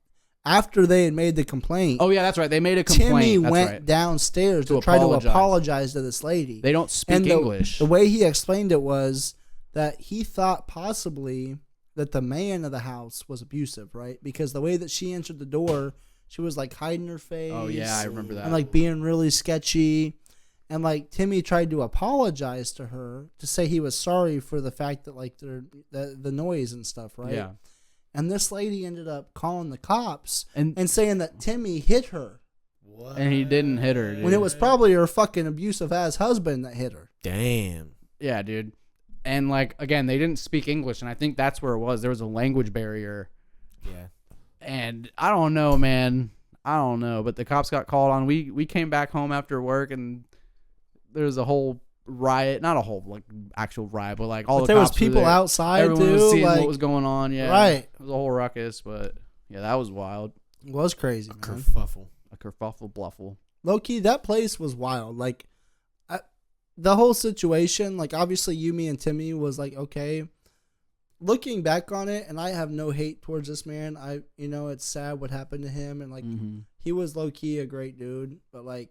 after they had made the complaint. Oh yeah, that's right. They made a complaint. Timmy That's went right. downstairs To to try to apologize. apologize to this lady. They don't speak and English. The way he explained it was that he thought possibly that the man of the house was abusive, right? Because the way that she entered the door, she was like hiding her face. Oh yeah, I remember that. And like being really sketchy. And like Timmy tried to apologize to her to say he was sorry for the fact that like the noise and stuff, right? Yeah. And this lady ended up calling the cops And saying that Timmy hit her What? and he didn't hit her, dude. when it was probably her fucking abusive ass husband that hit her. Damn. Yeah, dude. And like again, they didn't speak English, and I think that's where it was. There was a language barrier. Yeah. And I don't know, man. I don't know. But the cops got called on. We came back home after work, and there was a whole riot. Not a whole like actual riot, but like all But the there was cops were people there. outside Everyone too. was seeing like, what was going on. Yeah, Right. It was a whole ruckus, but yeah, that was wild. it was crazy, man. Kerfuffle. A kerfuffle bluffle. Low key, that place was wild. Like, the whole situation, like, obviously, you, me, and Timmy was like, okay. Looking back on it, and I have no hate towards this man. It's sad what happened to him, and like, he was low key a great dude. But like,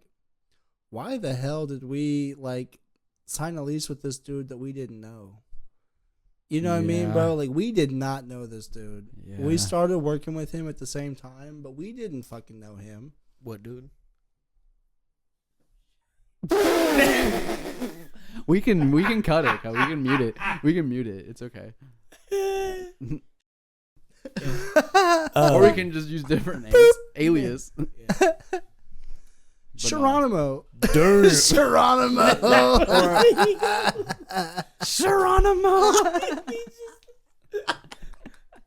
why the hell did we like sign a lease with this dude that we didn't know? You know what I mean, Yeah. bro? Like, we did not know this dude. Yeah. We started working with him at the same time, but we didn't fucking know him. What, dude? We can cut it. We can mute it. We can mute it. It's okay. Or we can just use different names. Alias. But Geronimo. Geronimo. Geronimo.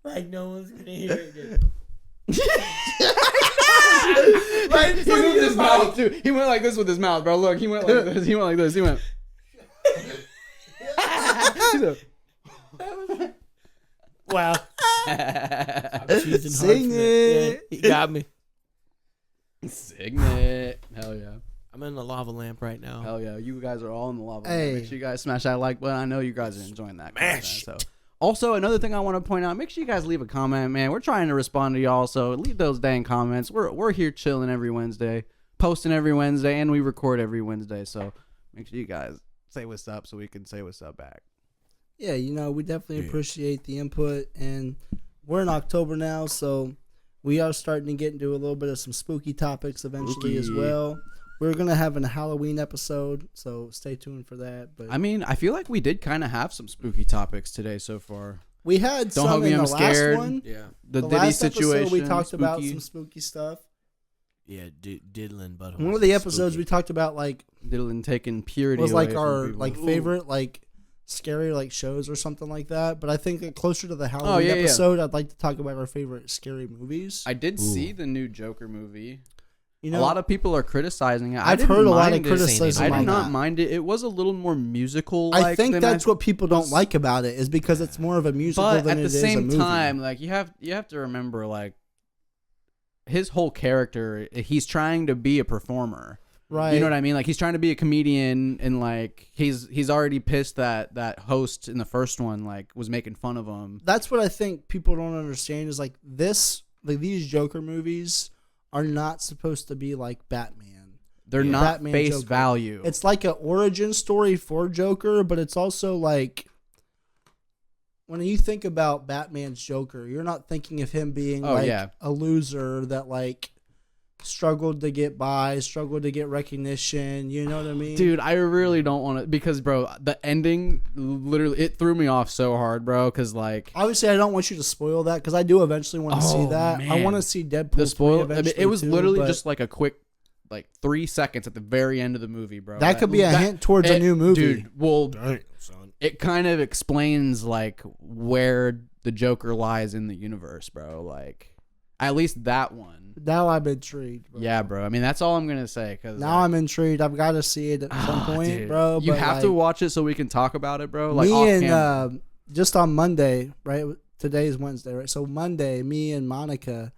Like no one's gonna hear it. Right, he moved his mouth too. He went like this with his mouth, bro. Look, he went like this. He went like this. He went. Wow. Sing it. Yeah, he got me. Signet. Hell yeah. I'm in the lava lamp right now. Hell yeah. You guys are all in the lava. Hey. Make sure you guys smash that like button. I know you guys are enjoying that content. So. Also, another thing I want to point out, make sure you guys leave a comment, man. We're trying to respond to y'all, so leave those dang comments. We're here chilling every Wednesday, posting every Wednesday, and we record every Wednesday. So make sure you guys say what's up so we can say what's up back. Yeah, we definitely appreciate the input, and we're in October now, so we are starting to get into a little bit of some spooky topics eventually as well. We're going to have a Halloween episode, so stay tuned for that. But I mean, I feel like we did kind of have some spooky topics today so far. we had Don't some hug me, in I'm the scared. last one. Yeah. The The Diddy last situation. episode, we talked about spooky. some spooky stuff. Yeah, diddling butthole. One of the episodes we talked about, like, Dylan taking purity was away like from our people. favorite, like, scary, like, shows or something like that. But I think closer to the Halloween yeah. episode, I'd like to talk about our favorite scary movies. I did see the new Joker movie. A A lot of people are criticizing it. I've heard a lot of criticism. criticism I on did not that. mind it. It was a little more musical. I think that's what people don't like about it, is because it's more of a musical But than at it the is a same movie. time, like you have to remember, like his whole character, he's trying to be a performer. Right. You know what I mean? Like he's trying to be a comedian, and like he's already pissed that host in the first one like was making fun of him. That's what I think people don't understand is like these Joker movies are not supposed to be like Batman. They're not Batman face Joker. value. It's like an origin story for Joker, but it's also like when you think about Batman's Joker, you're not thinking of him being a loser that like struggled to get by, struggled to get recognition. You know what I mean? Dude, I really don't want to, because bro, the ending literally it threw me off so hard, bro. Because like obviously, I don't want you to spoil that because I do eventually want to see that. I man. want to see Deadpool. the spoil, 3 I mean, eventually it was too, literally but just like a quick, like 3 seconds at the very end of the movie, bro. that could be a hint towards a new movie. dude. Well, Dang, son. it kind of explains like where the Joker lies in the universe, bro. Like at least that one. Now I'm intrigued. Bro. Yeah, bro. I mean, that's all I'm gonna say. Cause Now I'm intrigued. I've got to see it at some point, dude. bro. You but, have like, to watch it so we can talk about it, bro. Like me off and camera. just on Monday, right? Today is Wednesday, right? So Monday, me and Monica,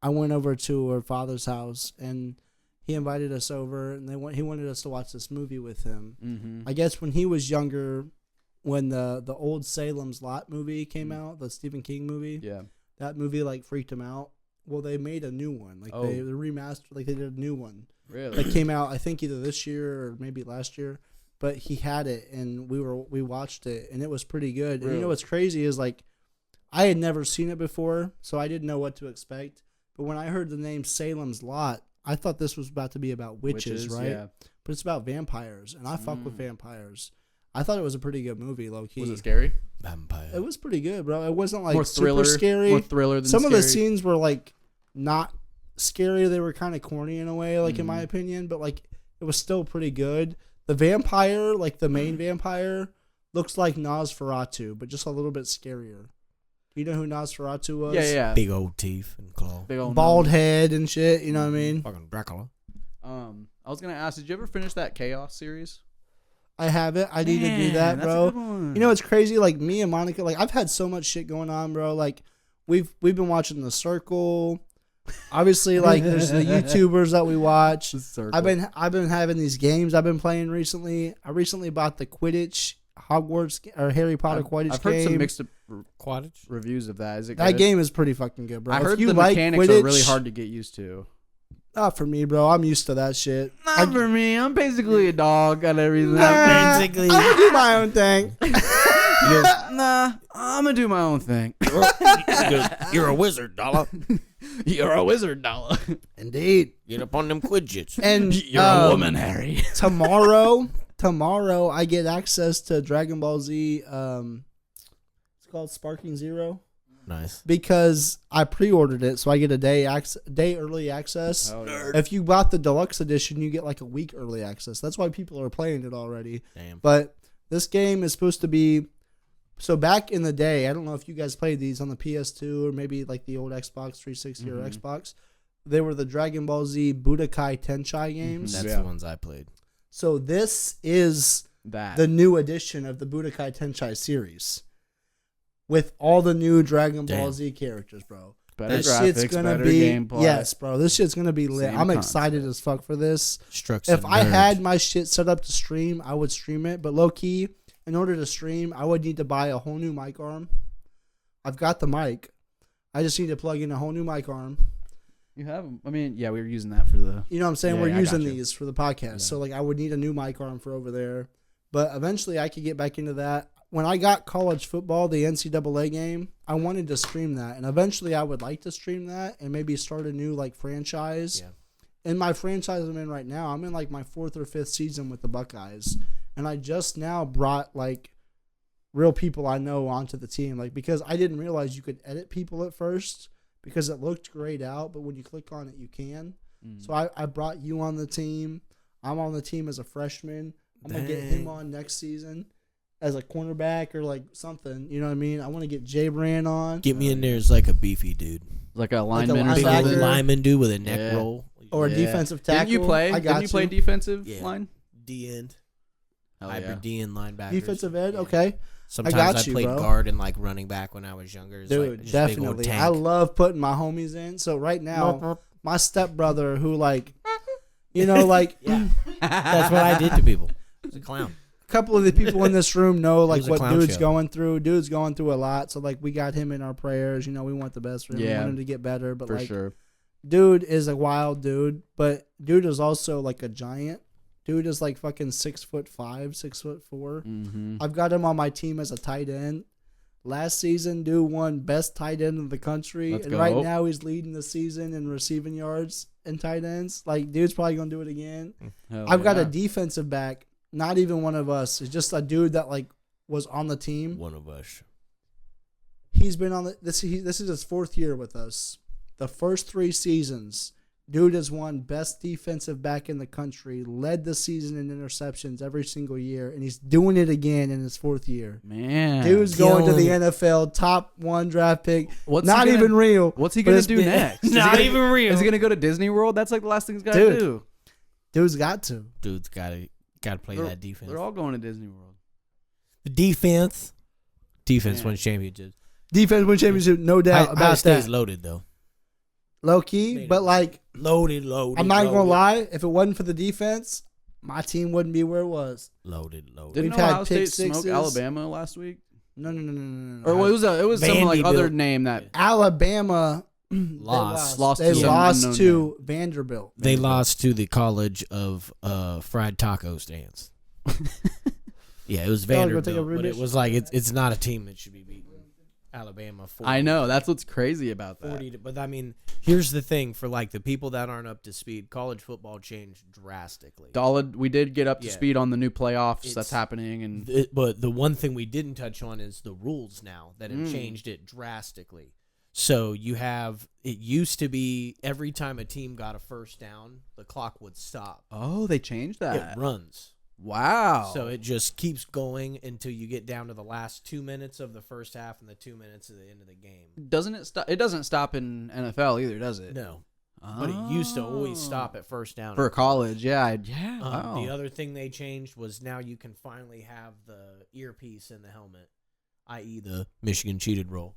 I went over to her father's house and he invited us over, and he wanted us to watch this movie with him. Mm-hmm. I guess when he was younger, when the old Salem's Lot movie came out, the Stephen King movie, Yeah. that movie like freaked him out. Well, they made a new one, like they remastered, like they did a new one. Really? That came out, I think either this year or maybe last year. But he had it, and we watched it, and it was pretty good. And you know what's crazy is like, I had never seen it before, so I didn't know what to expect. But when I heard the name Salem's Lot, I thought this was about to be about witches, right? Yeah. But it's about vampires, and I fuck with vampires. I thought it was a pretty good movie, low key. Was it scary? Vampire. It was pretty good, bro. It wasn't like More thriller, super scary. More thriller than Some of the scary. scenes were like not scary. They were kind of corny in a way, like in my opinion, but like it was still pretty good. The vampire, like the main vampire, looks like Nosferatu, but just a little bit scarier. You know who Nosferatu was? Yeah. Big old teeth and claw. Big old Bald head and shit. You know what I mean? Fucking Dracula. I was gonna ask, did you ever finish that Chaos series? I have it. I need to do that, that's a bro. good one. You know what's crazy? Like me and Monica, like I've had so much shit going on, bro. Like we've been watching The Circle. Obviously, like there's the YouTubers that we watch. The Circle. I've been having these games I've been playing recently. I recently bought the Quidditch Hogwarts or Harry Potter Quidditch I've heard game. some mixed Quidditch. reviews of that. Is it That good? game is pretty fucking good, bro. I If heard you the like mechanics Quidditch, are really hard to get used to. Not for me, bro. I'm used to that shit. Not for me. I'm basically a dog at everything. Basically. I do my own thing. Nah, I'm gonna do my own thing. You're a wizard, Dolla. You're a wizard, Dolla. Indeed. Get up on them Quidditch. And You're a woman, Harry. tomorrow I get access to Dragon Ball Z. It's called Sparking Zero. Nice. because I pre-ordered it, so I get a day early access. Oh, yeah. If you bought the deluxe edition, you get like a week early access. That's why people are playing it already. Damn. But this game is supposed to be. So back in the day, I don't know if you guys played these on the PS2 or maybe like the old Xbox 360 or Xbox. They were the Dragon Ball Z Budokai Tenkaichi games. That's the ones I played. So this is That. the new edition of the Budokai Tenkaichi series with all the new Dragon Ball Damn. Z characters, bro. better This shit's graphics, gonna better be gameplay. yes, bro. This shit's gonna be lit. Same I'm excited concept. as fuck for this. Struck If some I nerds. had my shit set up to stream, I would stream it. But low key, in order to stream, I would need to buy a whole new mic arm. I've got the mic. I just need to plug in a whole new mic arm. You have 'em. I mean, yeah, we were using that for the. You know what I'm saying? Yeah, We're I using got you. these for the podcast. Yeah. So like I would need a new mic arm for over there. But eventually I could get back into that. When I got college football, the NCAA game, I wanted to stream that. And eventually I would like to stream that and maybe start a new like franchise. Yeah. In my franchise I'm in right now, I'm in like my 4th or 5th season with the Buckeyes. And I just now brought like real people I know onto the team. Like because I didn't realize you could edit people at first because it looked grayed out, but when you click on it you can. So I brought you on the team. I'm on the team as a freshman. I'm going to get him Dang. on next season as a cornerback or like something. You know what I mean? I want to get Jay Brand on. Get me in there as like a beefy dude. Like a lineman or linebacker. Big something. old lineman dude with a neck Yeah. roll. Or a Yeah. defensive tackle. Didn't you play? I got Didn't you play you. defensive Yeah. line? D end. Hell Hybrid yeah. D end linebacker. Defensive end? Okay. Sometimes got I you, played bro. guard and like running back when I was younger. It's Dude, like, just a big old definitely. tank. I love putting my homies in. So right now, my stepbrother who like, you know, like Yeah. That's what I did to people. I was a clown. a couple of the people in this room know like was a what clown dude's show. going through. Dude's going through a lot. So like we got him in our prayers. You know, we want the best for him. We Yeah. want him to get better. But For like, sure. dude is a wild dude. But dude is also like a giant. Dude is like fucking 6'5", 6'4". Mm-hmm. I've got him on my team as a tight end. Last season, dude won best tight end in the country. Let's and go. right now he's leading the season in receiving yards and tight ends. Like, dude's probably going to do it again. I've got a defensive back, not even one of us. It's just a dude that, like, was on the team. One of us. He's been on this is his 4th year with us. The first 3 seasons, dude has won best defensive back in the country, led the season in interceptions every single year, and he's doing it again in his 4th year. Man. Dude's going to the Killing. NFL, top 1 draft pick. What's Not he gonna- even real. What's he but gonna it's do been- next? Not even real. Is he gonna go to Disney World? That's like the last thing he's got Dude. to do. Dude's got to. Dude's gotta play that defense. They're all going to Disney World. The defense. Defense Man. wins championships. Defense win championship, no doubt Ohio about State's that. loaded though. Low key, Made but it. like, Loaded. I'm not gonna lie. If it wasn't for the defense, my team wouldn't be where it was. Loaded. Didn't We've had Ohio State pick smoke sixes. Alabama last week? No. Or it was some like other Vanderbilt. name that Alabama Lost. Lost They to some lost unknown to Vanderbilt. They lost to the College of Fried Taco Stands. Yeah, it was Y'all gonna take a Vanderbilt, but it British? was like it's not a team that should be beaten. Alabama 40, I know. That's what's crazy about that. 40 but I mean, here's the thing for like the people that aren't up to speed, college football changed drastically. Dolla, we did get up to Yeah. speed on the new playoffs that's It's- happening, and But the one thing we didn't touch on is the rules now that have changed it drastically. So you have, it used to be every time a team got a first down, the clock would stop. oh, they changed that. It runs. Wow. So it just keeps going until you get down to the last 2 minutes of the first half and the 2 minutes at the end of the game. doesn't it stop? It doesn't stop in NFL either, does it? No. But it used to always stop at first down. for college. Yeah, yeah. Wow. The other thing they changed was now you can finally have the earpiece in the helmet, i.e. the Michigan cheated rule.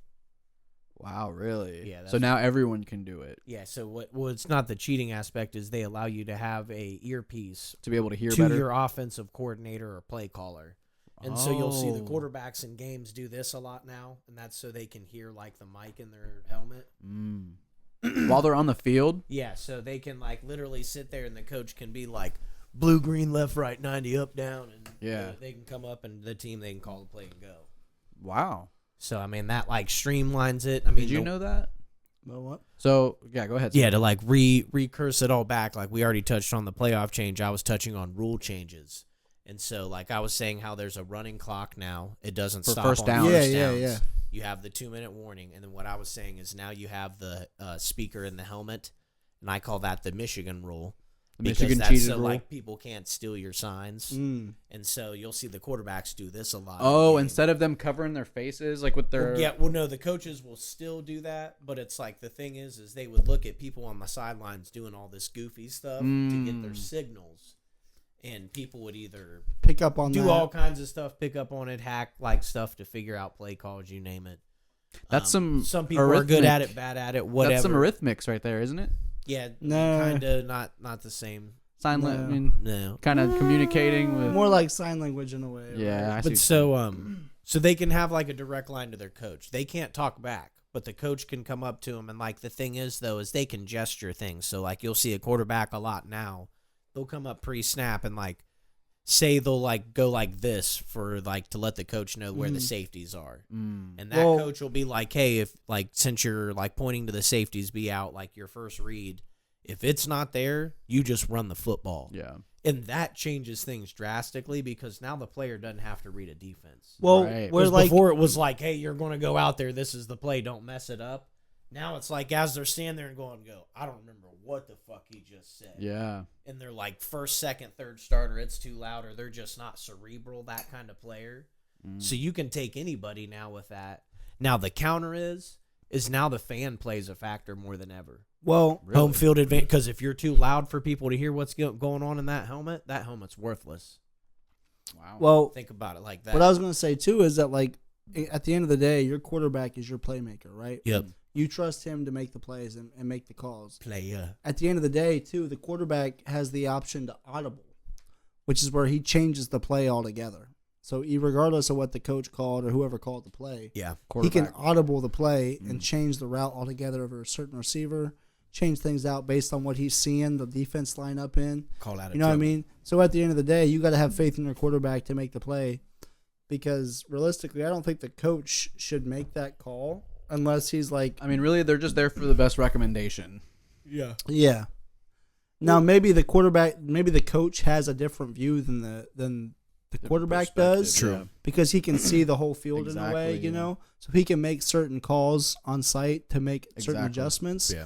Wow, really? Yeah, So that's- now everyone can do it Yeah, so well, it's not the cheating aspect, is they allow you to have a earpiece to be able to hear to better. your offensive coordinator or play caller. And so you'll see the Oh. quarterbacks in games do this a lot now, and that's so they can hear like the mic in their helmet. While they're on the field. Yeah, so they can like literally sit there and the coach can be like blue, green, left, right, 90, up, down, and Yeah. they can come up and the team they can call the play and go. Wow. So I mean that like streamlines it. I mean, Did you know that? Well, what? So yeah, go ahead. Yeah, to like recurse it all back, like we already touched on the playoff change. I was touching on rule changes, and so like I was saying how there's a running clock now. It doesn't For stop first on down. Yeah, first yeah, downs. yeah. you have the 2-minute warning, and then what I was saying is now you have the speaker in the helmet, and I call that the Michigan rule. The Because Michigan that's cheated so rule. like people can't steal your signs, and so you'll see the quarterbacks do this a lot. Oh, in the game. instead of them covering their faces like with their No, the coaches will still do that, but it's like the thing is they would look at people on the sidelines doing all this goofy stuff to get their signals, and people would either Pick up on do that. all kinds of stuff, pick up on it, hack like stuff to figure out play calls, you name it. That's some people are good arithmetic. at it, bad at it, whatever. That's some arithmetics right there, isn't it? Yeah, No. kind of not the same. Sign No. I mean, No, kind of communicating with. More like sign language in a way. Yeah, right? I see. but so they can have like a direct line to their coach. They can't talk back, but the coach can come up to them, and like the thing is though is they can gesture things. So like you'll see a quarterback a lot now. They'll come up pre-snap and like say they'll like go like this for like to let the coach know where the safeties are. And that coach will be like, hey, if like since you're like pointing to the safeties, be out like your first read. If it's not there, you just run the football. Yeah. And that changes things drastically because now the player doesn't have to read a defense. Well, Right. we're Whereas like before it was like, hey, you're going to go out there. This is the play. Don't mess it up. Now it's like as they're standing there and going, I don't remember what the fuck he just said. Yeah. And they're like first, second, third starter. It's too loud or they're just not cerebral, that kind of player. So you can take anybody now with that. Now the counter is now the fan plays a factor more than ever. well, Really? Home field advantage, because if you're too loud for people to hear what's going on in that helmet's worthless. Wow. well. Think about it like that. What I was going to say too is that like at the end of the day, your quarterback is your playmaker, right? Yep. You trust him to make the plays and make the calls. Player. At the end of the day, too, the quarterback has the option to audible, which is where he changes the play altogether. So regardless of what the coach called or whoever called the play, Yeah. he can audible the play and change the route altogether over a certain receiver, change things out based on what he's seeing the defense line up in. Call out. You know what I mean? So at the end of the day, you got to have faith in your quarterback to make the play, because realistically, I don't think the coach should make that call unless he's like, I mean, really, they're just there for the best recommendation. Yeah. yeah. Now maybe the coach has a different view than the quarterback does. Perspective, yeah. Because he can see the whole field in a way, Exactly, you yeah. know, so he can make certain calls on site to make certain Exactly. adjustments. Yeah.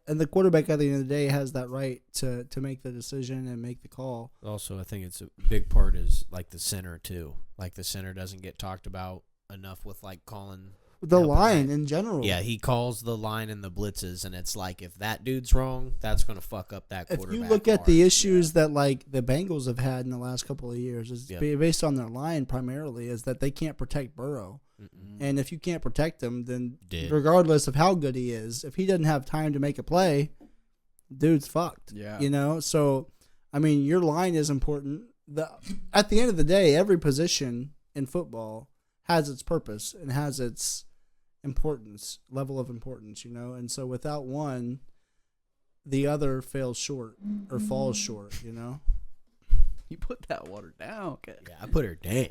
And the quarterback at the end of the day has that right to make the decision and make the call. Also, I think it's a big part is like the center too. Like the center doesn't get talked about enough with like calling The helping line out. in general. Yeah, he calls the line and the blitzes, and it's like if that dude's wrong, that's going to fuck up that If quarterback. you look at hard. the issues that like the Bengals have had in the last couple of years, is Yeah. based on their line primarily, is that they can't protect Burrow. And if you can't protect him, then Dead. regardless of how good he is, if he doesn't have time to make a play, dude's fucked. Yeah. You know? So, I mean, your line is important. At the end of the day, every position in football has its purpose and has its level of importance, you know? And so without one, the other fails short or falls short, you know? You put that water down. Okay. Yeah, I put her down.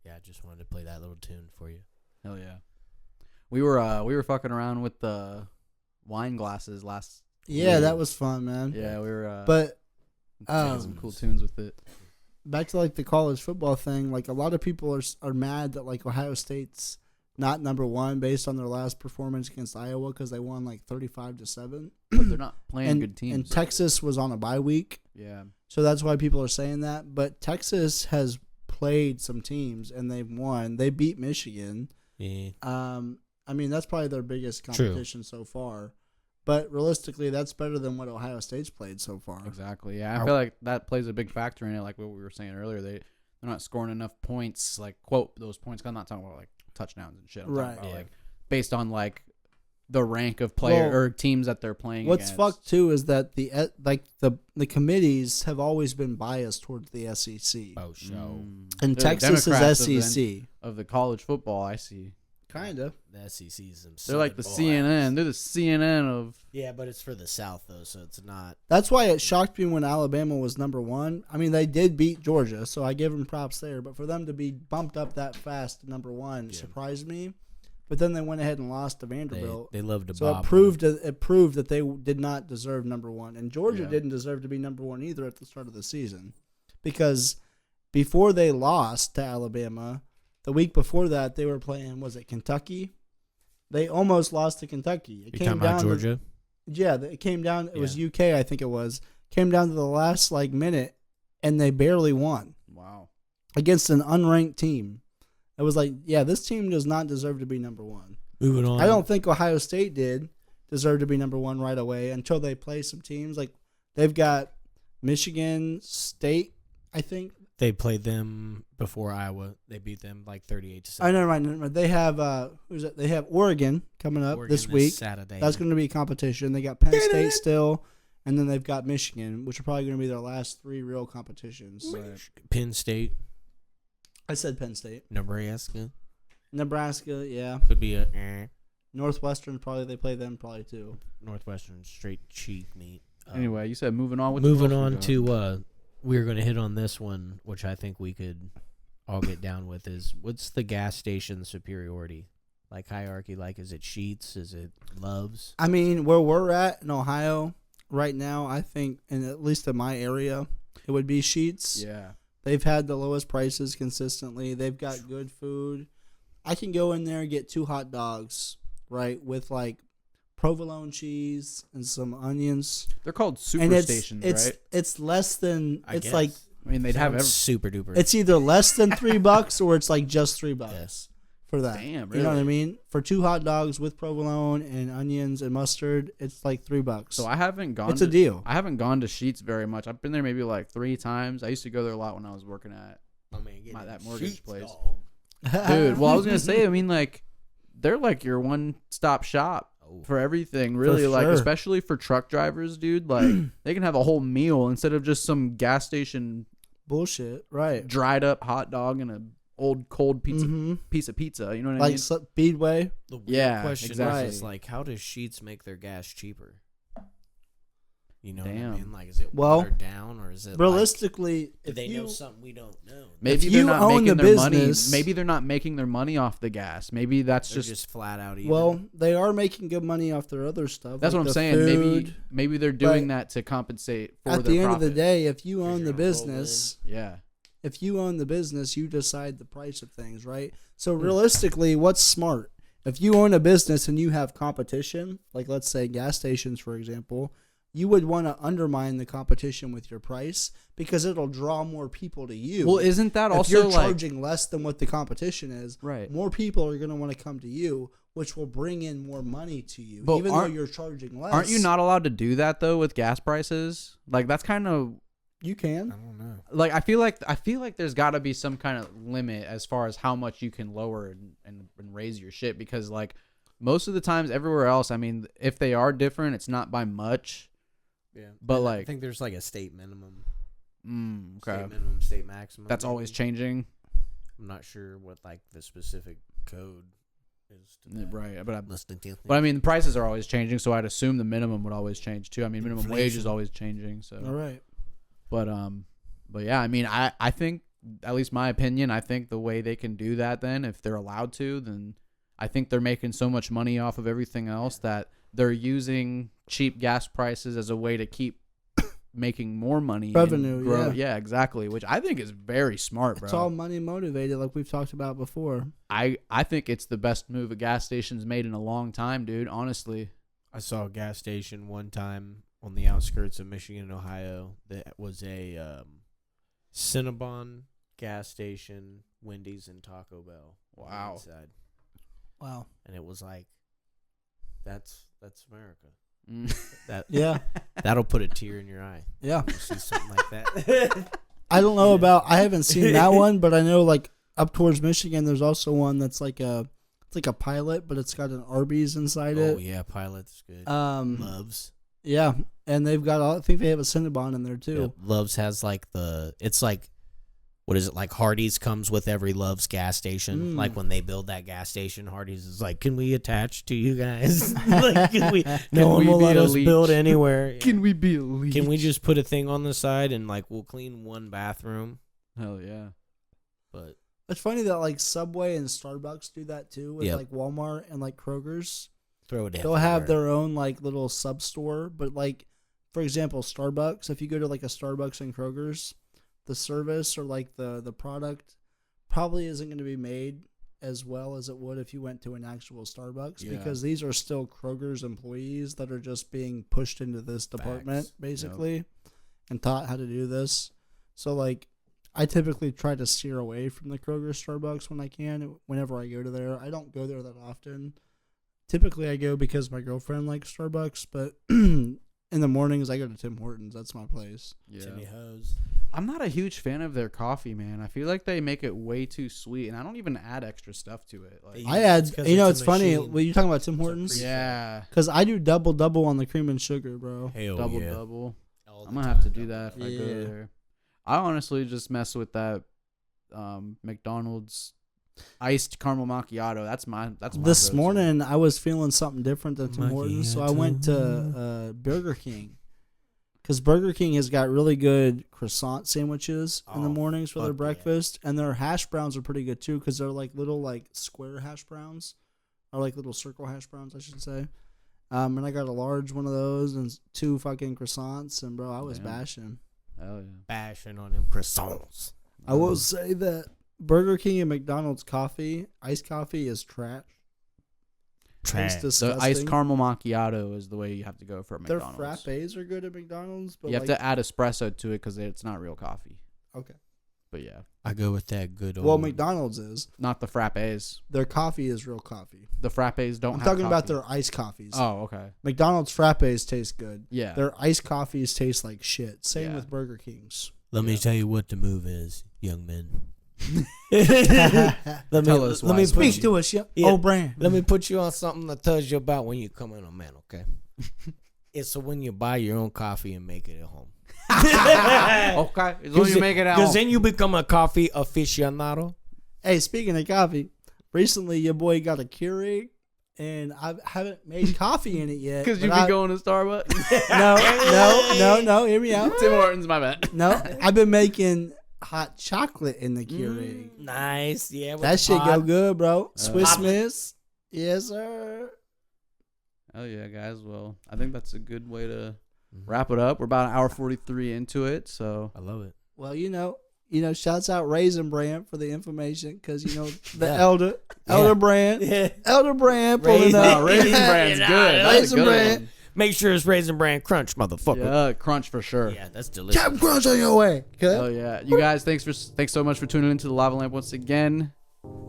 Yeah, I just wanted to play that little tune for you. Hell yeah. We were fucking around with the wine glasses last. Yeah, that was fun, man. Yeah, we were. But making some cool tunes with it. back to like the college football thing, like a lot of people are mad that like Ohio State's not number one based on their last performance against Iowa because they won like 35-7. But they're not playing and, good teams. And Texas was on a bye week, Yeah. so that's why people are saying that. But Texas has played some teams and they've won. They beat Michigan. Yeah. I mean, that's probably their biggest True. competition so far. But realistically, that's better than what Ohio State's played so far. Exactly. Yeah, I feel like that plays a big factor in it. Like what we were saying earlier, they're not scoring enough points. Like quote those points. 'Cause I'm not talking about like touchdowns and shit. I'm Right. talking about Yeah. like based on like the rank of player Well, or teams that they're playing. What's against. fucked too is that the committees have always been biased towards the SEC, Oh, show. and They're the Texas Democrats is of the- SEC. of the college football. I see. Kinda. The SEC's them. They're like the Southern CNN. boys. They're the CNN of. Yeah, but it's for the South though, so it's not. That's why it shocked me when Alabama was number one. I mean, they did beat Georgia, so I give them props there. But for them to be bumped up that fast to number one surprised me. But then they went ahead and lost to Vanderbilt. They love to So bob. it proved that they did not deserve number one, and Georgia Yeah. didn't deserve to be number one either at the start of the season, because before they lost to Alabama, The week before that, they were playing. Was it Kentucky? They almost lost to Kentucky. It You talking about Georgia? It came down. It was Yeah. UK, I think it was. Came down to the last minute, and they barely won Wow. against an unranked team. It was like, yeah, this team does not deserve to be number one. Moving on. I don't think Ohio State did deserve to be number one right away until they play some teams. Like they've got Michigan State, I think. They played them before Iowa. They beat them like 38-7. I know, right. They have who's it? They have Oregon coming up Oregon this week. Saturday. That's going to be a competition. They got Penn State still, and then they've got Michigan, which are probably going to be their last 3 real competitions. Penn State, I said Penn State, Nebraska. Nebraska, yeah. Could be a Northwestern, probably they play them probably too. Northwestern straight cheek meat. Anyway, you said moving on. Moving on to we're going to hit on this one, which I think we could all get down with, is what's the gas station superiority? Like hierarchy, like is it Sheetz? Is it Love's? I mean, where we're at in Ohio right now, I think, and at least in my area, it would be Sheetz. Yeah. They've had the lowest prices consistently. They've got good food. I can go in there and get 2 hot dogs, right, with like provolone cheese and some onions. They're called super And stations, it's right? it's less than I it's guess. like I mean, they'd have super duper. it's either less than $3 or it's like just $3 Yes. for that. Damn, You know what I really? mean? For 2 hot dogs with provolone and onions and mustard, it's like $3. So I haven't gone. It's a deal. I haven't gone to Sheets very much. I've been there maybe like 3 times. I used to go there a lot when I was working at that mortgage place. Dude, well, I was gonna say, I mean, like, they're like your one-stop shop for everything, really. Like, sure. especially for truck drivers, dude. Like, they can have a whole meal instead of just some gas station Bullshit, right? dried up hot dog and a old cold piece of pizza. You know what I Like mean? Speedway. The weird Yeah, question exactly. is like, how does Sheetz make their gas cheaper? You know what I Damn. mean? Like, is it Well, watered down or is it Realistically, Like, do if they you know something we don't know? Maybe if they're you not own making the their money. business- Maybe they're not making their money off the gas. Maybe that's They're just. just flat out even. well, they are making good money off their other stuff. That's like what I'm the saying. food. Maybe they're doing But that to compensate for At their the end of the profit. day, if you own you're the gonna roll business, Yeah. if you own the business, you decide the price of things, right? So Hmm. realistically, what's smart? If you own a business and you have competition, like let's say gas stations, for example, you would want to undermine the competition with your price because it'll draw more people to you. Well, isn't that if also you're like charging less than what the competition is, right? more people are going to want to come to you, which will bring in more money to you, But even though aren't- you're charging less. Aren't you not allowed to do that though with gas prices? Like that's kind of You can. I don't know. like I feel like there's got to be some kind of limit as far as how much you can lower and raise your shit because like most of the times everywhere else, I mean, if they are different, it's not by much. Yeah, But, And like- I think there's like a state minimum, Okay, state minimum, state maximum. that's maybe. always changing, I'm not sure what like the specific code is. To that. right? But Listening to I mean, the prices are always changing, so I'd assume the minimum would always change too. I mean, minimum wage is Inflation. always changing, so. All right. But yeah, I mean, I think, at least my opinion, I think the way they can do that then, if they're allowed to, then I think they're making so much money off of everything else that they're using cheap gas prices as a way to keep making more money. and Revenue, grow. yeah. Yeah, exactly, which I think is very smart, bro. It's all money motivated, like we've talked about before. I think it's the best move a gas station's made in a long time, dude, honestly. I saw a gas station one time on the outskirts of Michigan and Ohio that was a Cinnabon gas station, Wendy's, and Taco Bell. on the Wow. inside. Wow. And it was like, that's America. Mm. That Yeah. that'll put a tear in your eye. Yeah. You see something like that. I don't know about. I haven't seen that one, but I know like up towards Michigan, there's also one that's like a pilot, but it's got an Arby's inside Oh it. yeah, Pilot's good. Loves. Yeah, and they've got. I think they have a Cinnabon in there too. Yep. Loves has like it's like, what is it, like Hardee's comes with every Love's gas station. Mm. Like when they build that gas station, Hardee's is like, can we attach to you guys? Like, no one we will be let a us leech? build anywhere. Can we be elite? Can we just put a thing on the side and like we'll clean one bathroom? Hell yeah. But It's funny that like Subway and Starbucks do that too with Yep. like Walmart and like Kroger's. throw it. They'll have everywhere. their own like little sub store, but like for example, Starbucks. If you go to like a Starbucks and Kroger's, the service or like the product probably isn't going to be made as well as it would if you went to an actual Starbucks, because these are still Kroger's employees that are just being pushed into this department, basically, and taught how to do this. So, like, I typically try to steer away from the Kroger Starbucks when I can, whenever I go to there. I don't go there that often. Typically, I go because my girlfriend likes Starbucks, but in the mornings, I go to Tim Hortons. That's my place. Yeah. Timmy Hose. I'm not a huge fan of their coffee, man. I feel like they make it way too sweet, and I don't even add extra stuff to it. Like, I add, it's funny. Machine. Were you talking about Tim Hortons? yeah, Because I do double on the cream and sugar, bro. Hell double. All I'm the gonna have to time, do that if I go there. I honestly just mess with that McDonald's iced caramel macchiato. That's my This go-to. morning, I was feeling something different than Tim Hortons, so I went to Burger King. Because Burger King has got really good croissant sandwiches in the mornings for their breakfast, and their hash browns are pretty good too, because they're like little like square hash browns, or like little circle hash browns, I should say. And I got a large one of those and 2 fucking croissants, and bro, I was bashing. Hell yeah. Bashing on them croissants. I will say that Burger King and McDonald's coffee, iced coffee, is trash. Trash. It's The disgusting. iced caramel macchiato is the way you have to go for Their McDonald's. frappes are good at McDonald's, but You have like, to add espresso to it because it's not real coffee. okay. But yeah, I go with that good old. Well, McDonald's is. not the frappes. Their coffee is real coffee. The frappes don't. I'm have talking about coffee. their iced coffees. Oh, okay. McDonald's frappes taste good. Yeah. Their iced coffees taste like shit. Same Yeah. with Burger King's. Let me tell you what the move is, young men. Let Tell us why. speak to us, yeah. Yeah. Oh, brand. Let me put you on something that tells you about when you come in a man, okay? It's when you buy your own coffee and make it at home. Okay. As long as you make it out. Because then you become a coffee aficionado. Hey, speaking of coffee, recently your boy got a Keurig, and I haven't made coffee in it yet. Because you but be going to Starbucks. No. Hear me out. Tim Hortons, my bad. No, I've been making hot chocolate in the Keurig. Nice, yeah. That shit go hot. good, bro. Swiss Miss. Yes, sir. Oh yeah, guys. Well, I think that's a good way to wrap it up. We're about an hour 43 into it, so I love it. Well, you know, shouts out Raisin Brand for the information, because the Yeah. Elder Brand, Yeah. Elder Brand pulling Raisin- up. no, Raisin Brand's good. That's a Raisin good Bran. one. Make sure it's Raisin Bran Crunch, motherfucker. Yeah, crunch for sure. Yeah, that's delicious. Captain Crunch on your way. Okay. Oh yeah, you guys, thanks so much for tuning into the Lava Lamp once again.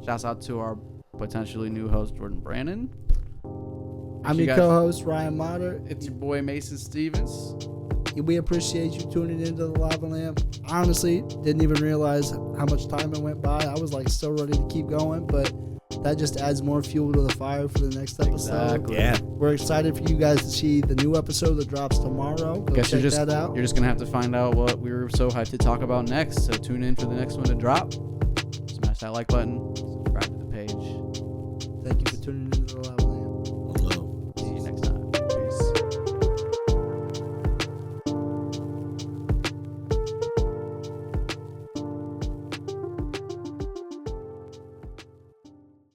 Shouts out to our potentially new host Jordan Brandon. I'm you your guys- co-host Ryan Motter. It's your boy Mason Stevens. We appreciate you tuning into the Lava Lamp. Honestly, didn't even realize how much time it went by. I was like so ready to keep going, but that just adds more fuel to the fire for the next episode. Exactly. Yeah. We're excited for you guys to see the new episode that drops tomorrow. Go Guess check you're that out. just gonna have to find out what we were so hyped to talk about next. So tune in for the next one to drop. Smash that like button. Subscribe to the page. Thank you for tuning into the Lava